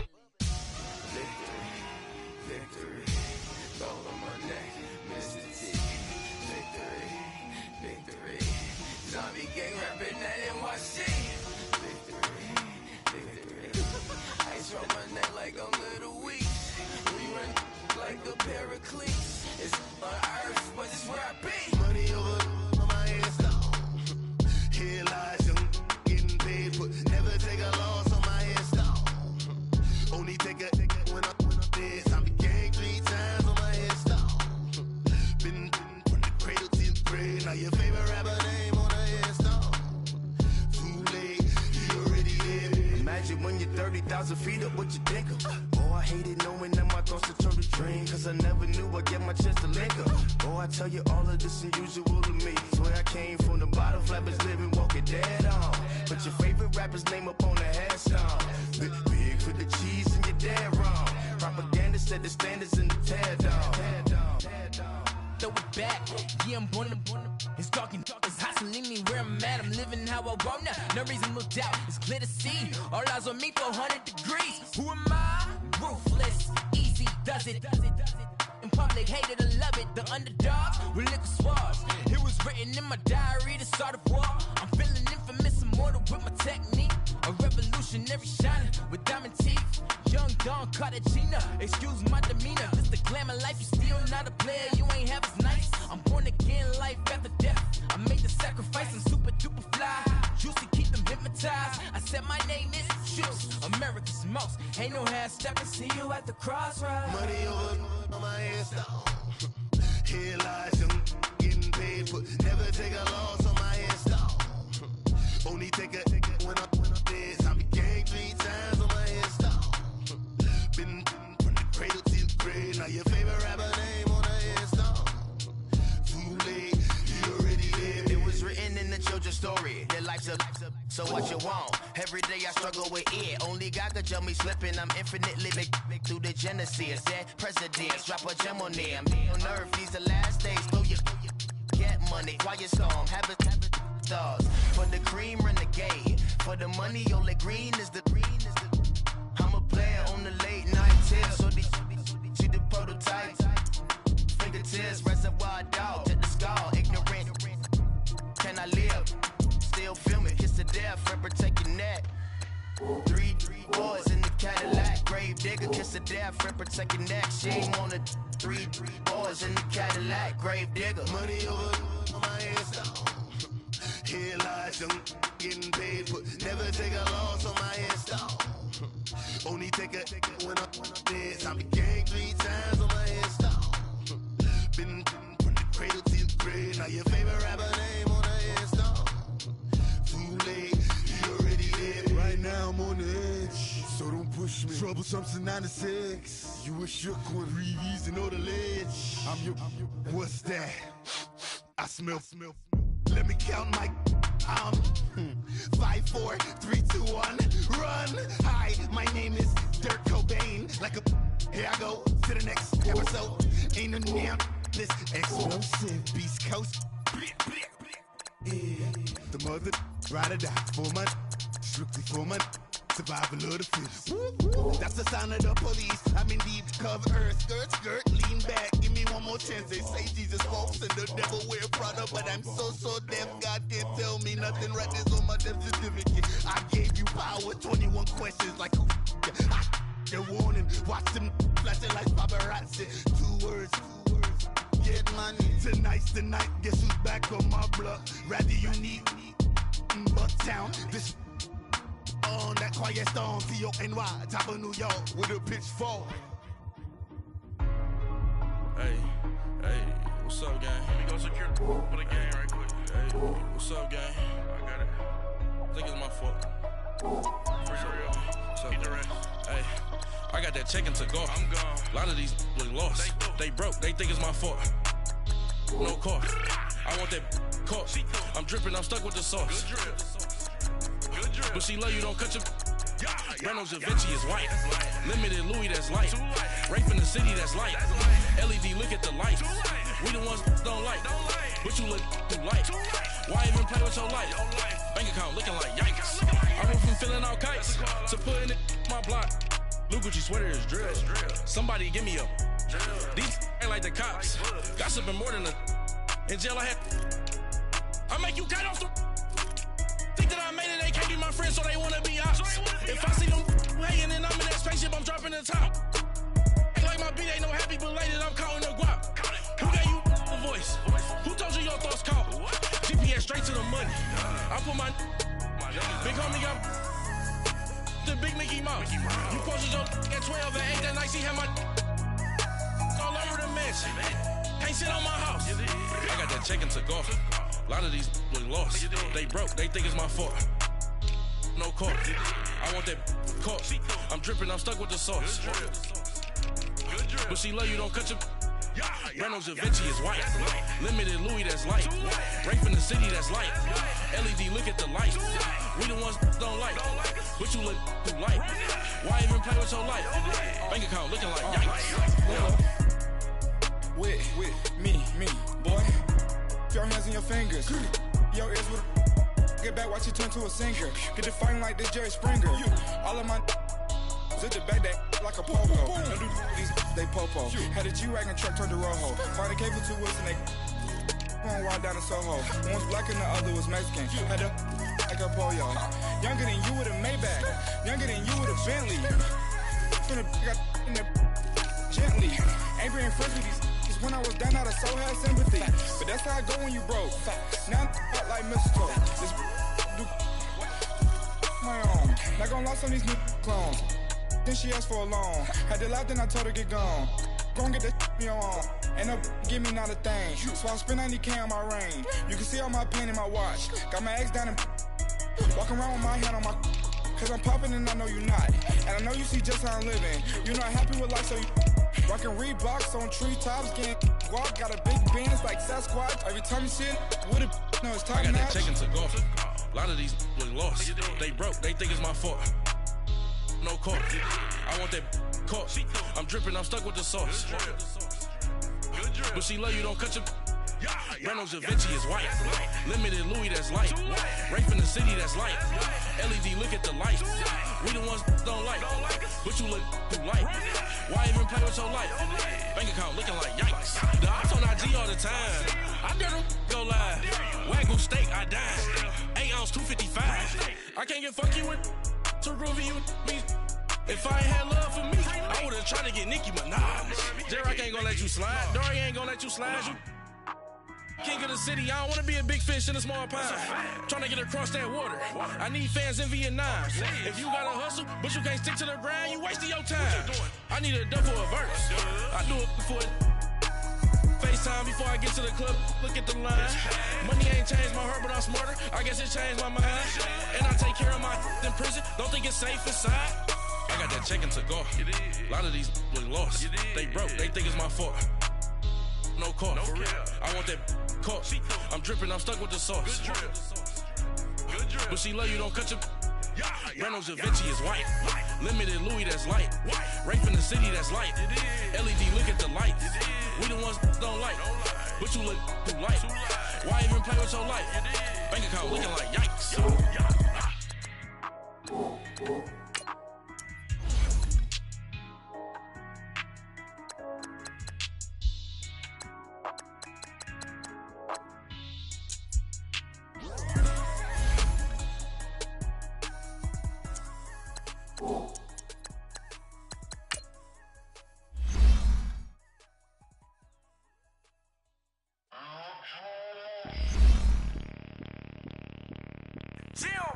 It's on earth, but it's where I be. Money over on my headstone. Here lies young, getting paid, but never take a loss on my headstone. Only take a when I'm dead. I be gang 3 times on my headstone. Been from the cradle to the grave. Now your favorite rapper name on a headstone. Too late, you already dead. Imagine when you're 30,000 feet up, what you think of? Oh, I hated knowing that my thoughts would turn to dream. Cause I never knew I'd get my chest to link up. Oh, I tell you all of this unusual to me. Swear I came from the bottom, flappers living, walking dead on. Put your favorite rapper's name up on the headstone. Big for the cheese and you're dead wrong. Propaganda set the standards in the tear down. Throw it back, yeah, I'm on the it's talking, it's hustling me where I'm at. I'm living how I want now. No reasonable doubt, it's clear to see. All eyes on me, 400 degrees. Who am I? Ruthless, easy, does it. In public, hate it or love it. The underdogs with liquor swabs. It was written in my diary to start a war. I'm feeling infamous, immortal with my technique. A revolutionary shining with diamond teeth. Young Don Cartagena, excuse my demeanor. This the glamour life, you still not a player. You ain't half as nice. I'm born again, life after death. I made the sacrifice, I'm super duper fly. Juicy, keep them hypnotized. I said my name is Juice, America's most. Ain't no half stepping, see you at the crossroads. Money over on my hairstyle. Here lies young, getting paid for. Never take a loss on my hairstyle. Only take a when I'm dead. I be gang 3 times on my hairstyle. Been from the cradle to the grave. Now your favorite rapper name on the hairstyle. Too late, you already lived. It was written in the children's story. Their life's a so what you want? Every day I struggle with it. Only God could jump me slipping. I'm infinitely big through the genesis. That presidents drop a gem on them. On earth, these the last days. Throw your get money. Quiet storm. Have it stars. For the cream, renegade. For the money, only green is the I'm a player on the late night tips. So these see the prototypes. Fingertips, reservoir dog. To the skull, ignorant. Can I live? Still feel me, kiss to death, friend, protect your neck. 3 boys in the Cadillac, grave digger, kiss to death, friend, protect your neck. Shame on the 3 boys in the Cadillac, grave digger. Money over on my hairstyle. Here lies young, getting paid for. Never take a loss on my hairstyle. Only take a when I'm dead. I be gang 3 times on my hairstyle. Been from the cradle to the grave. Now your favorite rapper name on the hairstyle. Too late, you already lived. Right now I'm on the edge, so don't push me. Troublesome since 96. You a shook one, Reeves and all the ledge. I'm your, what's that? I smell. Let me count my 5, 4, 3, 2, 1, run. Hi, my name is Dirk Cobain. Like a here I go to the next episode. Ain't no damn this explosive Beast Coast. Yeah. The mother ride or die for money, strictly for money. Survival of the fittest. That's the sound of the police. I'm in deep cover earth, skirt, lean back. Give me one more chance. They say Jesus walks and the devil wear Prada, but I'm so deaf. God can't tell me nothing. Right this on my death certificate. I gave you power. 21 questions like who? They're warning. Watch them flashing like paparazzi. 2 words. Get money. Tonight's the night. Guess who's back on my block? Rather unique. Bucktown. This. On that quiet storm, T-O-N-Y, top of New York, with a pitchfork. Hey, what's up, gang? Let me go secure for the game right quick. Hey, what's up, gang? I got it. I think it's my fault. For real. What's up, Get the rest. Hey, I got that check into golf. I'm gone. A lot of these look lost. They broke, they think it's my fault. No car. I want that car. I'm dripping, I'm stuck with the sauce. Good drip. But she love you, don't cut your. Reynolds Da Vinci is white. Limited Louis, that's light. Rape in the city, that's light. LED, look at the light. We the ones don't like. But you look too light. Why even play with your life? Bank account looking like yikes. I went from filling out kites to putting it my block. New Gucci sweater is drill. Somebody give me a. These ain't like the cops. Gossiping more than a. In jail I had. I make you cut off the. Think that I made it, they can't be my friends, so they wanna be ops. If I see them hating and I'm in that spaceship, I'm dropping the top. Ain't like my beat ain't no happy belated, I'm counting the guap. Who gave you the voice? Who told you your thoughts count? GPS straight to the money. I put my big homie got the big Mickey Mouse. You posted your at 12 and 8 that night, she had my all over the mansion. Can't sit on my house. I got that check into golf. A lot of these look lost. They broke, they think it's my fault. No car. I want that car. I'm dripping, I'm stuck with the sauce. But she love you, don't cut your. Reynolds Da Vinci is white. Limited Louis, that's light. Rape in the city, that's light. LED, look at the light. We the ones don't like. But you look too light. Why even play with your life? Bank account looking like yikes. With me, boy. Your hands and your fingers. Your ears with get back, watch you turn to a singer. Get the fighting like this Jerry Springer. All of my zip the back that like a pogo. Don't do these, they popo. Had a G-Wagon truck turned to Rojo. Find a cable 2 wheels and they going wild down in Soho. One was black and the other was Mexican. Had a like a pollo. Younger than you with a Maybach. Younger than you with a Bentley. From the got in the gently. Ain't being friends with these. When I was down out of soul had sympathy. But that's how I go when you broke. Now I'm like mistletoe. This do my own. Not gonna lost on these new clones. Then she asked for a loan. Had to laugh, then I told her get gone. Gon' get that me on. Ain't no give me not a thing. So I spend 90K on my ring. You can see all my pain in my watch. Got my ex down and walking around with my hand on my. Cause I'm popping and I know you not. And I know you see just how I'm living. You're not happy with life, so you rockin' Reeboks on treetops, getting guap. Got a big bands like Sasquatch. Every time you see it, with it, no, it's top I got notch. that check into golf. A lot of these look lost. They broke, they think it's my fault. No court. I want that caught. I'm dripping, I'm stuck with the sauce. But she love you, don't cut your. Reynolds Da Vinci is white. Limited Louis, that's light. Rape in the city, that's light. LED, look at the light. We the ones don't like. But you look too light. Why even play with your life? Bank account looking like yikes. The ops on IG all the time. I dare them go live. Wagyu steak, I dine. 8 ounce, 255. I can't get funky with too groovy you me. If I ain't had love for me, I would've tried to get Nicki Minaj. J-Rock ain't gonna let you slide. Dory ain't gonna let you slide. You king of the city, I don't wanna be a big fish in a small pond. Trying to get across that water. I need fans in Vietnam. If you gotta hustle, but you can't stick to the grind, you wasting your time. I need a double a verse. I do it before FaceTime before I get to the club. Look at the line. Money ain't changed my heart, but I'm smarter. I guess it changed my mind. And I take care of my in prison. Don't think it's safe inside. I got that check into golf. A lot of these look lost. They broke, they think it's my fault. No court. I want that caught. I'm dripping, I'm stuck with the sauce. But she love you, don't cut your. Reynolds Da Vinci is white. Limited Louis, that's light. Rape in the city, that's light. LED, look at the light. We the ones don't like. But you look too light. Why even play with your life? Bank account looking like yikes.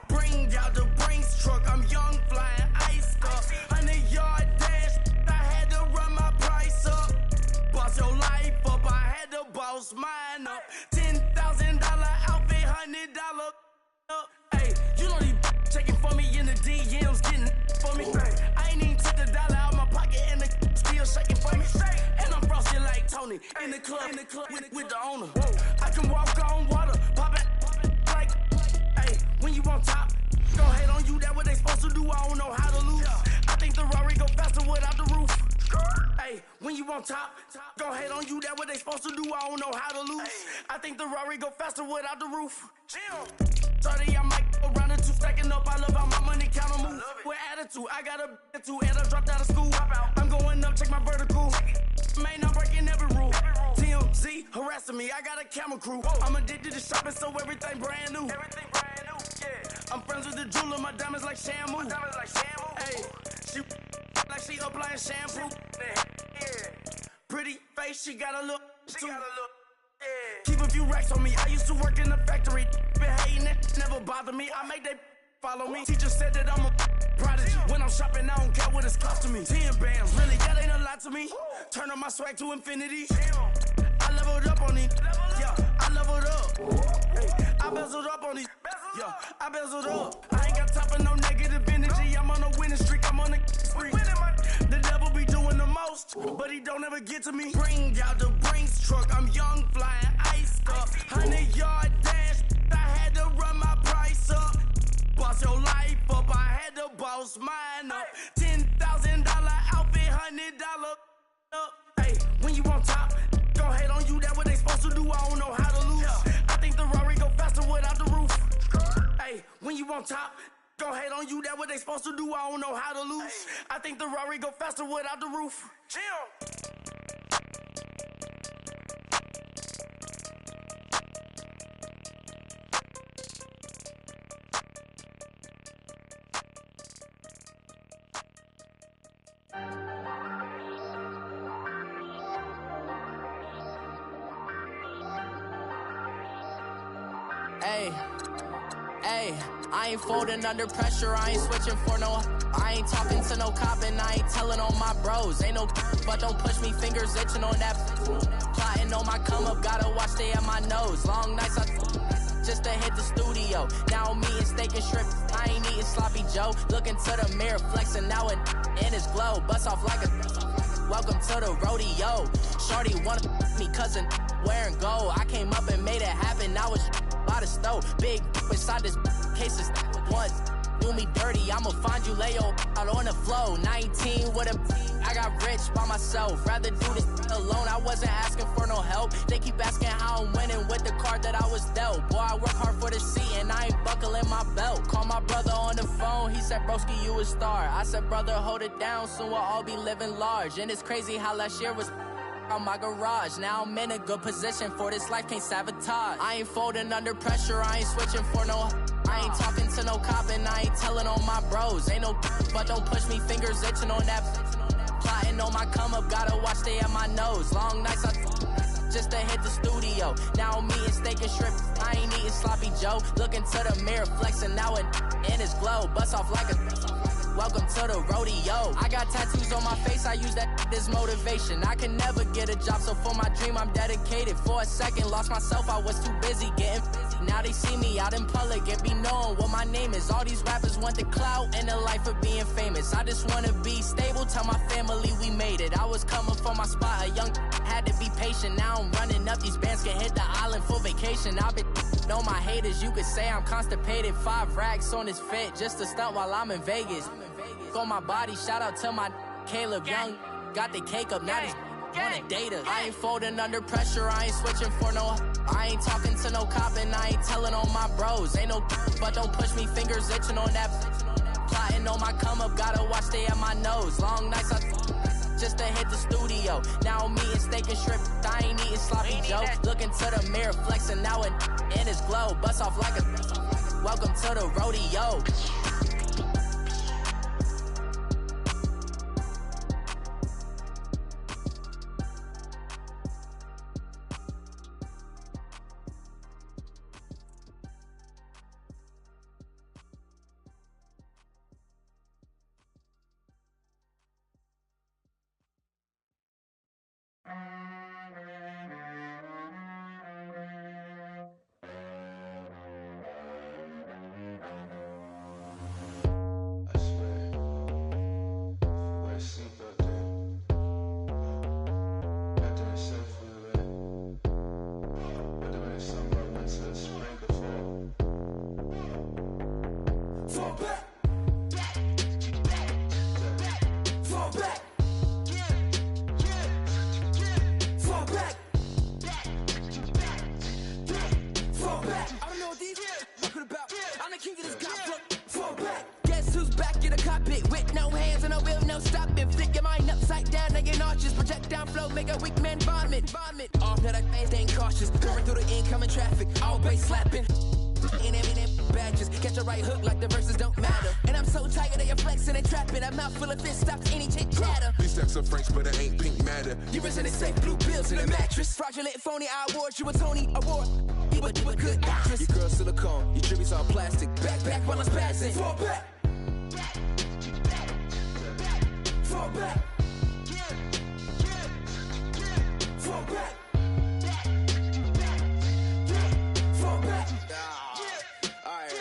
Bring out the Brinks truck, I'm young, flying iced up. 100-yard dash, I had to run my price up. Boss your life up, I had to boss mine up. $10,000 outfit, $100 up. Hey, you know these checking for me in the DMs, getting for me. I ain't even took the dollar out my pocket and the still shaking for me. And I'm frosted like Tony in the club with the owner. I can walk on water, pop it like. Hey, when you on top, go hate on you, that what they supposed to do, I don't know how to lose. I think the Rari go faster without the roof. Hey, when you on top, go hate on you, that what they supposed to do, I don't know how to lose. I think the Rari go faster without the roof. 30, I might go around the two, stacking up, I love how my money count on move. With attitude, I got a attitude, and I dropped out of school. I'm going up, check my vertical. Man, I'm breaking every rule. TMZ harassing me, I got a camera crew. I'm addicted to shopping, so everything brand new. I'm friends with the jeweler, my diamonds like Shamu. Hey, she like she applying shampoo. Pretty face, she got a look. Keep a few racks on me. I used to work in the factory. Been hating it, never bother me. I make they follow me. Teacher said that I'm a prodigy. When I'm shopping, I don't care what it's costing me. 10 bands, really, that ain't a lot to me. Turn on my swag to infinity. I leveled up on these. Yeah, I leveled up. Hey, I bezeled up on these. Yeah, I bezeled up. I ain't got time for no negative energy. I'm on a winning streak. I'm on a spree. The devil be doing the most, but he don't ever get to me. Bring out the Brinks truck. I'm young, flying iced up. 100-yard dash. I had to run my price up. Boss your life up. I had to boss mine up. $10,000 I don't know how to lose. I think the Rari go faster without the roof. Hey, when you on top, go hate on you, that what they supposed to do, I don't know how to lose. I think the Rari go faster without the roof. Hey, I ain't folding under pressure, I ain't switching for no. I ain't talking to no cop and I ain't telling on my bros. Ain't no but don't push me, fingers itching on that. Plotting on my come up, gotta watch stay at my nose. Long nights just to hit the studio. Now I'm eating steak and shrimp, I ain't eating sloppy Joe. Looking to the mirror, flexing now it in his glow. Bust off like a welcome to the rodeo. Shorty wanna me cousin wearing gold. I came up and made it happen, now it's by the stove. Big inside this cases once do me dirty, I'ma find you lay out on the floor. 19 with a I got rich by myself, rather do this alone. I wasn't asking for no help, they keep asking how I'm winning with the card that I was dealt. Boy, I work hard for the seat and I ain't buckling my belt. Call my brother on the phone, he said broski you a star. I said brother hold it down, soon we'll all be living large. And it's crazy how last year was on my garage. Now I'm in a good position for this life, can't sabotage. I ain't folding under pressure, I ain't switching for no. I ain't talking to no cop and I ain't telling on my bros. Ain't no but don't push me, fingers itching on that. Plotting on my come up, gotta watch stay at my nose. Long nights just to hit the studio. Now I'm eating steak and shrimp, I ain't eating sloppy Joe. Looking to the mirror, flexing now it in his glow. Bust off like a welcome to the rodeo. I got tattoos on my face, I use that as motivation. I can never get a job, so for my dream I'm dedicated. For a second, lost myself, I was too busy getting busy. Now they see me out in public and be knowing what my name is. All these rappers want the clout and the life of being famous. I just wanna be stable, tell my family we made it. I was coming for my spot, a young had to be patient. Now I'm running up, these bands can hit the island for vacation. I've been know my haters, you could say I'm constipated. 5 racks on his fit, just to stunt while I'm in Vegas. On my body, shout out to my Caleb Young. Got the cake up, now he's wanna date us. I ain't folding under pressure, I ain't switching for no. I ain't talking to no cop and I ain't telling on my bros. Ain't no but don't push me, fingers itching on that. Plotting on my come up, gotta watch stay at my nose. Long nights just to hit the studio. Now I'm eating steak and shrimp, I ain't eating sloppy Joe. Looking to the mirror, flexing now it in his glow. Bust off like a welcome to the rodeo. Off that I staying cautious, going through the incoming traffic, all bass slapping. In badges, catch a right hook like the verses don't matter. And I'm so tired of your flexing and trapping. I'm not full of fist stops, any chit chatter. These stacks are French, but it ain't pink matter. You presented safe blue pills in a mattress. Fraudulent, phony, I award you a Tony Award. You a good actress. Your girl silicone, your tributes all plastic. Back while I'm spazzing. Fall back. Fall back. Fall back. Fall back. Alright.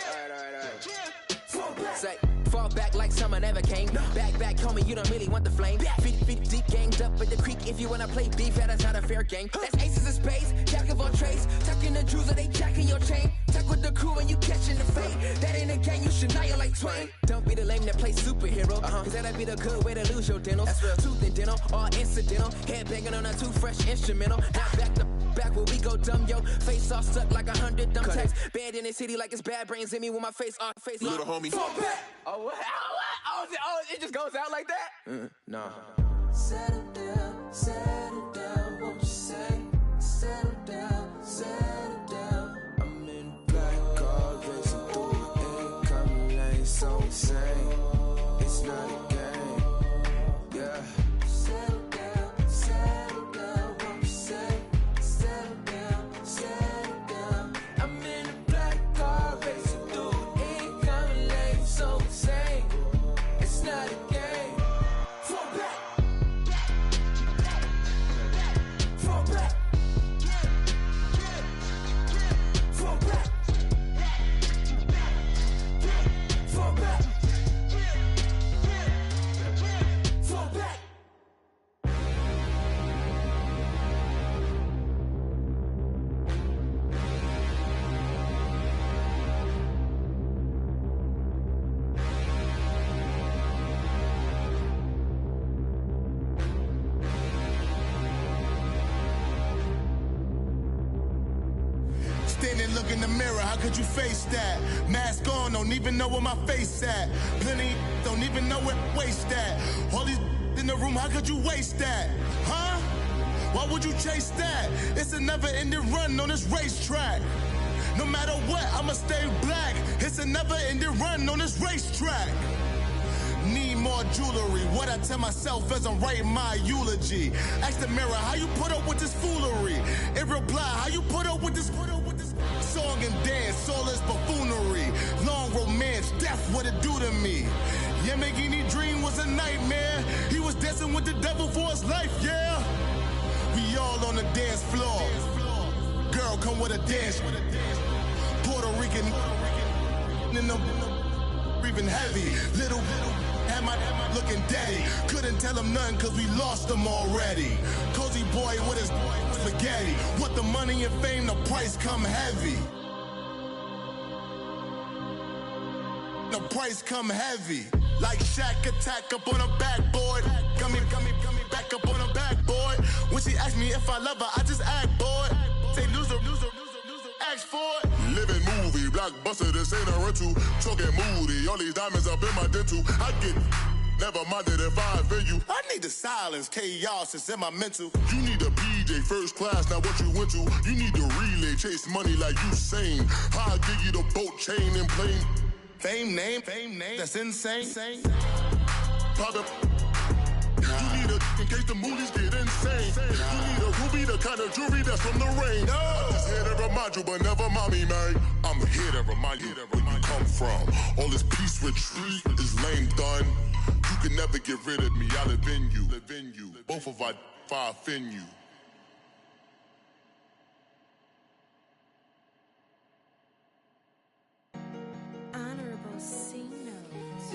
Say, fall back like summer never came. Back, homie, you don't really want the flame. Feet deep, ganged up at the creek. If you wanna play beef, that's not a fair game. That's aces of spades, jack of all trades. Tucking the jewels, or they jacking your chain. Tuck with the crew and you catching the fade. That ain't a game, you should annihilate Twain. Don't be the lame that plays superhero. Cause that'd be the good way to lose your dentals. That's real. Tooth and dental, all incidental. Head banging on a too fresh instrumental. Not back the back where we go dumb, yo. Face all stuck like 100 dumb tacks. Banned in the city like it's bad brains in me with my face off. Little homie. Fall back. Oh, what? Oh, it just goes out like that? Nah. Settle down, won't you say? Settle down, settle down. I'm in black car, racing through the incoming lane, so insane. It's not a game, yeah. Settle down, won't you say? Settle down. I'm in a black car, racing through the incoming lane, so insane. It's not a game. Fall back. Standing, look in the mirror, how could you face that? Mask on, don't even know where my face at. Plenty, don't even know where waste at. All these in the room, how could you waste that? Huh? Why would you chase that? It's a never-ending run on this racetrack. No matter what, I'ma stay black. It's a never-ending run on this racetrack. Need more jewelry. What I tell myself as I'm writing my eulogy. Ask the mirror, how you put up with this foolery? It reply, how you put up with this song and dance, soulless buffoonery. Long romance, death, what it do to me? Yamagini dream was a nightmare. He was dancing with the devil for his life, yeah. We all on the dance floor. Girl, come with a dance. Puerto Rican in the breathing heavy. Little am I looking daddy. Couldn't tell him nothing cause we lost him already. Cozy boy with his spaghetti. With the money and fame, the price come heavy. The price come heavy. Like Shaq attack up on a backboard. Come back up on a backboard. When she asked me if I love her, I just act bored. Say loser, ask for it. Living movie, blockbuster, this ain't a rental. Talking moody, all these diamonds up in my dental. I get never minded if I offend you. I need the silence, chaos is in my mental. You need a PJ first class, not what you went to. You need to relay, chase money like you sane. I'll give you the boat, chain, and plane. Fame name, that's insane. Pop up. You need a in case the movies get insane. You need a ruby, the kind of jewelry that's from the rain. No. I'm just here to remind you, but never mommy, man. I'm here to remind you where you come from. All this peace retreat is lame done. You can never get rid of me. I live in you. Both of our fire offend you. Honorable C notes.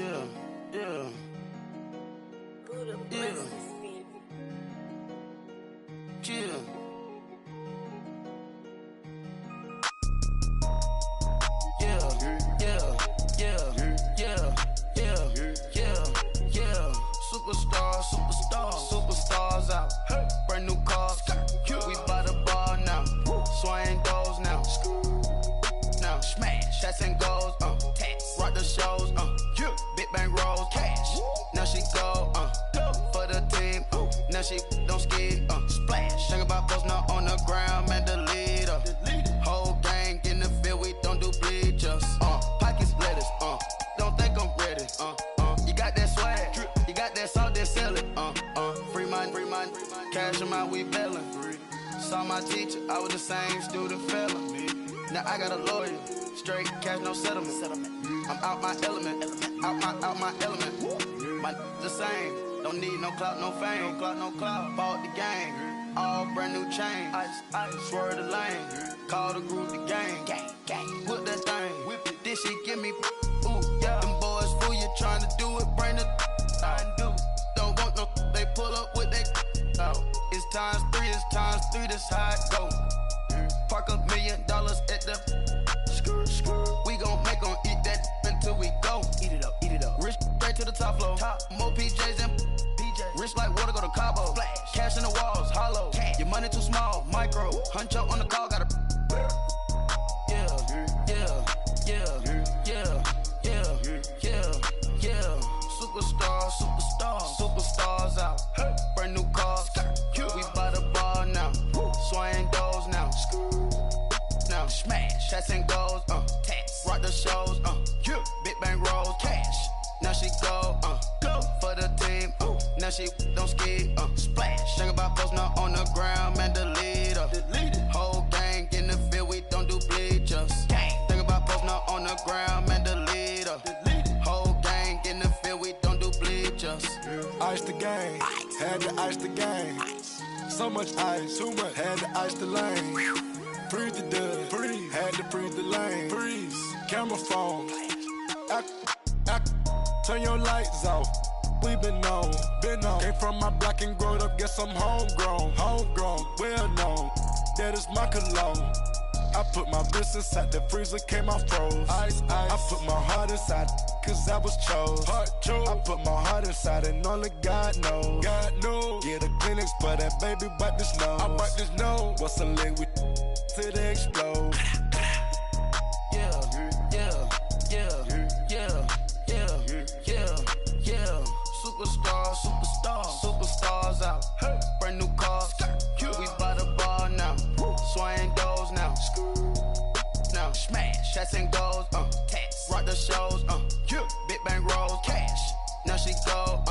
Yeah. Buddha blesses me. Yeah. Superstars out. Brand new cars. We by the bar now. Swaying doors now. Now smash. Shots and goals. Rock the shows. Big bang rolls. Cash. Now she go. For the team. Now she don't skid. Splash. Think about posting up on the ground. Man, the leader. Whole gang in the field. We don't do bleachers. Pockets lettuce. Don't think I'm ready. You got that swag. You got that salt that sell it. Free mind. Cash them out, we bailin'. Saw my teacher, I was the same student fella. Now I got a lawyer, straight cash, no settlement. I'm out my element, out my element. My the same, don't need no clout, no fame. Bought the game, all brand new chain. Ice, swerve the lane, call the group the gang. Put that thing, whip it, this shit give me. Ooh, yeah. Them boys fool you trying to do it, bring the I do. Don't want no, they pull up with they out. It's times three, that's how it go. Park $1 million at the we gon' make 'em eat that until we go. Eat it up. Rich straight to the top floor. More PJs and PJ. Rich like water, go to Cabo. Splash. Cash in the walls, hollow. Cash. Your money too small. small, micro. Hunch up on the call, got a. Yeah. Superstars out. Brand new cars. We by the bar now. Swaying doors now. Now smash. Shots and goals. Rock the shows. Big bang rolls. Cash. Now she go. For the team. Now she don't ski. Splash. Think about posting up on the ground. Man, delete her. Whole gang in the field. We don't do bleachers. Think about posting up on the ground. Man, delete her. Whole gang in the field. We don't do bleachers. Ice the game. Had to ice the game. So much ice. Too much. Had to ice the lane. Freeze the dud. Freeze. Had to freeze the lane. Freeze. Camera phone. Turn your lights off. We been on. Came from my block and growed up. Guess I'm homegrown. Well known. That is my cologne. I put my wrist inside the freezer, came out froze. Ice. I put my heart inside, cause I was chose. I put my heart inside and only God knows. Yeah, the clinics, but that baby bite this nose. I bite this nose. What's a liquid till they explode? Superstars out. Brand new cars. We by the bar now. Swaying doors now. Now smash. Shots and goals. Rock the shows. Big bang rolls. Cash. Now she go.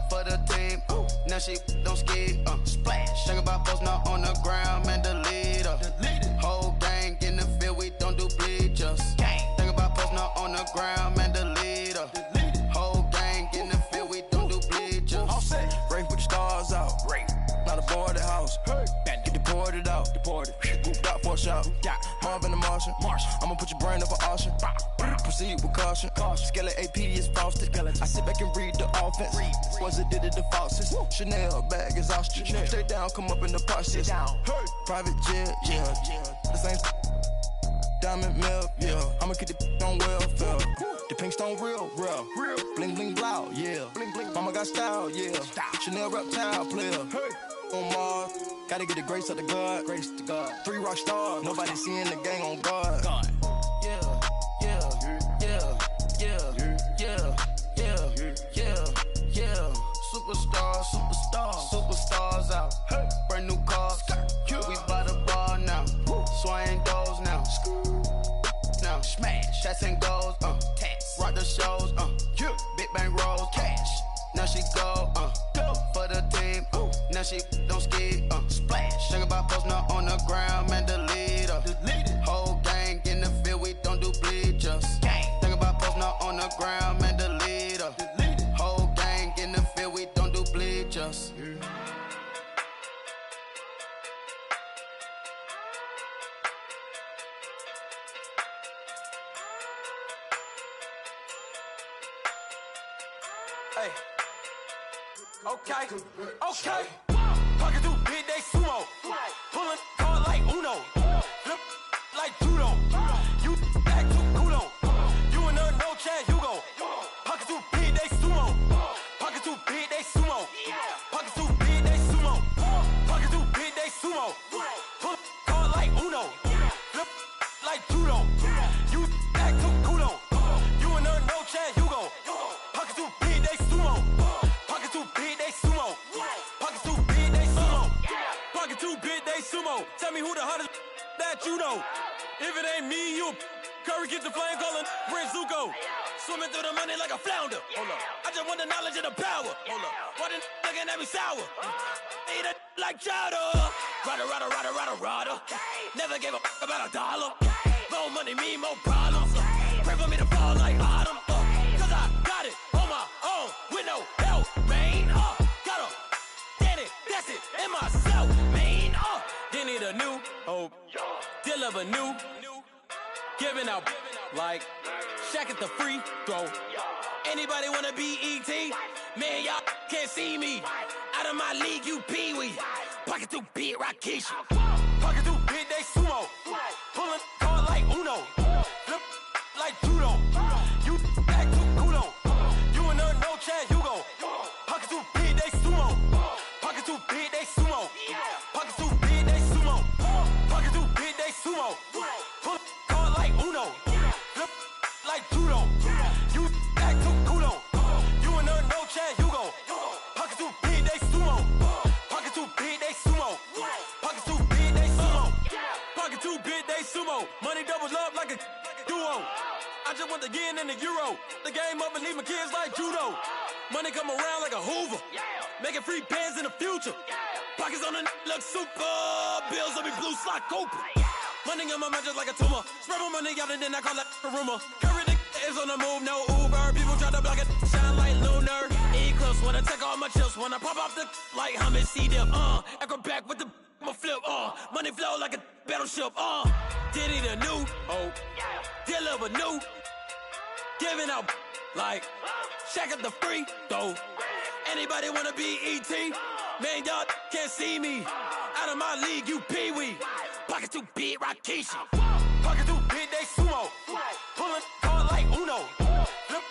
For the team. Now she don't ski. Splash. Think about posting up on the ground. Man, delete her. Whole gang in the field. We don't do bleachers. Think about posting up on the ground. Man, delete her. Whole gang in the field. We don't do bleachers. All set. Rain put the stars out. Rain. Not a board the house. Get deported out. Booped out for a shot. Marvin the Martian. I'ma put your brain up an auction. Proceed with caution. Skeleton AP is frosted. I sit back and read the offense. Was it did it the falsest? Chanel bag is ostrich. Stay down, come up in the process. Private jet, yeah. The same diamond milk, yeah. I'ma keep the on welfare. The pink stone real. Bling bling blow, yeah. Mama got style, yeah. Chanel reptile player. On Mars, gotta get the grace of the God. 3 rock stars, nobody seeing the gang on guard. Superstars out. Brand new cars. We by the bar now. Swaying doors now. Now smash. Shots and goals. Rock the shows. Big bang rolls. Cash. Now she go. For the team. Now she don't ski. Splash. Think about posting up on the ground. Man, delete her. Whole gang in the field. We don't do bleachers. Think about posting up on the ground. Man, delete her. Whole gang in the field. We don't do bleachers. Hey. Okay. Pocket through big day sumo. Pulling card like Uno. Flip like judo. You back to kudo. You and her no Chad Hugo. Pocket through big day sumo. Pocket through big day sumo. Pocket through big day sumo. Pocket through big day sumo. Pull card like Uno. Flip like judo. You back to kudo. You and her no Chad Hugo. Pocket through big day sumo. Pocket through big day sumo. Pocket through big day sumo. Pocket through big day sumo. Tell me who the hottest that you know. If it ain't me, you Curry get the flame calling Prince Zuko. Swimming through the money like a flounder. Hold up. I just want the knowledge and the power. Hold up. Why the looking at me sour? Eat it like chowder. Rada. Never gave a about $1. More money mean more problems. Pray for me to fall like autumn. Cause I got it on my own with no help, man. Gotta get it, that's it, in myself, man. They need a new hope. Deliver new. Giving out like Shaq at the free throw. Anybody wanna be E.T.? Man, y'all can't see me. Out of my league, you pee-wee. Pocket through big Rakishi. Pocket through big day sumo. Pulling card like Uno. Flip like judo. You back to kudo. You and her no Chad Hugo. Pocket through big day sumo. Pocket through big day sumo. Pocket through big day game up and leave my kids like judo. Money come around like a Hoover. Making free bands in the future. Pockets on the look super. Bills on me blue slot Cooper. Money on my mind just like a tumor. Spread my money out and then I call that a rumor. Curry is on the move, no Uber. People try to block it, shine like lunar. Eclipse when I take all my chips. When I pop off the like Hummus C-dip. Echo back with the I'ma flip. Money flow like a battleship. Diddy the new. Deliver new. Giving out like Shaq at the free throw. Anybody wanna be E.T.? Man, y'all can't see me. Out of my league, you pee-wee. Pocket too big, Rakishi. Pocket too big, they sumo. Pulling card like Uno. Flip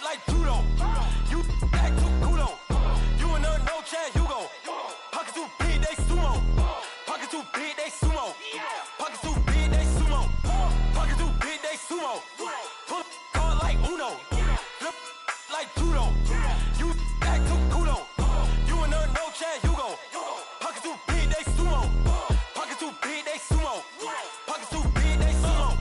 like judo. You act too kudo. You and her, no chance, you go. Pocket too big, they sumo. Pocket too big, they sumo. Pocket too big, they sumo. Pocket too big, they sumo. Pull card like Uno. Flip like judo. You act too kudo. You and her, no chance, you go. Pocket too big, they sumo. Pocket too big, they sumo. Pocket too big, they sumo.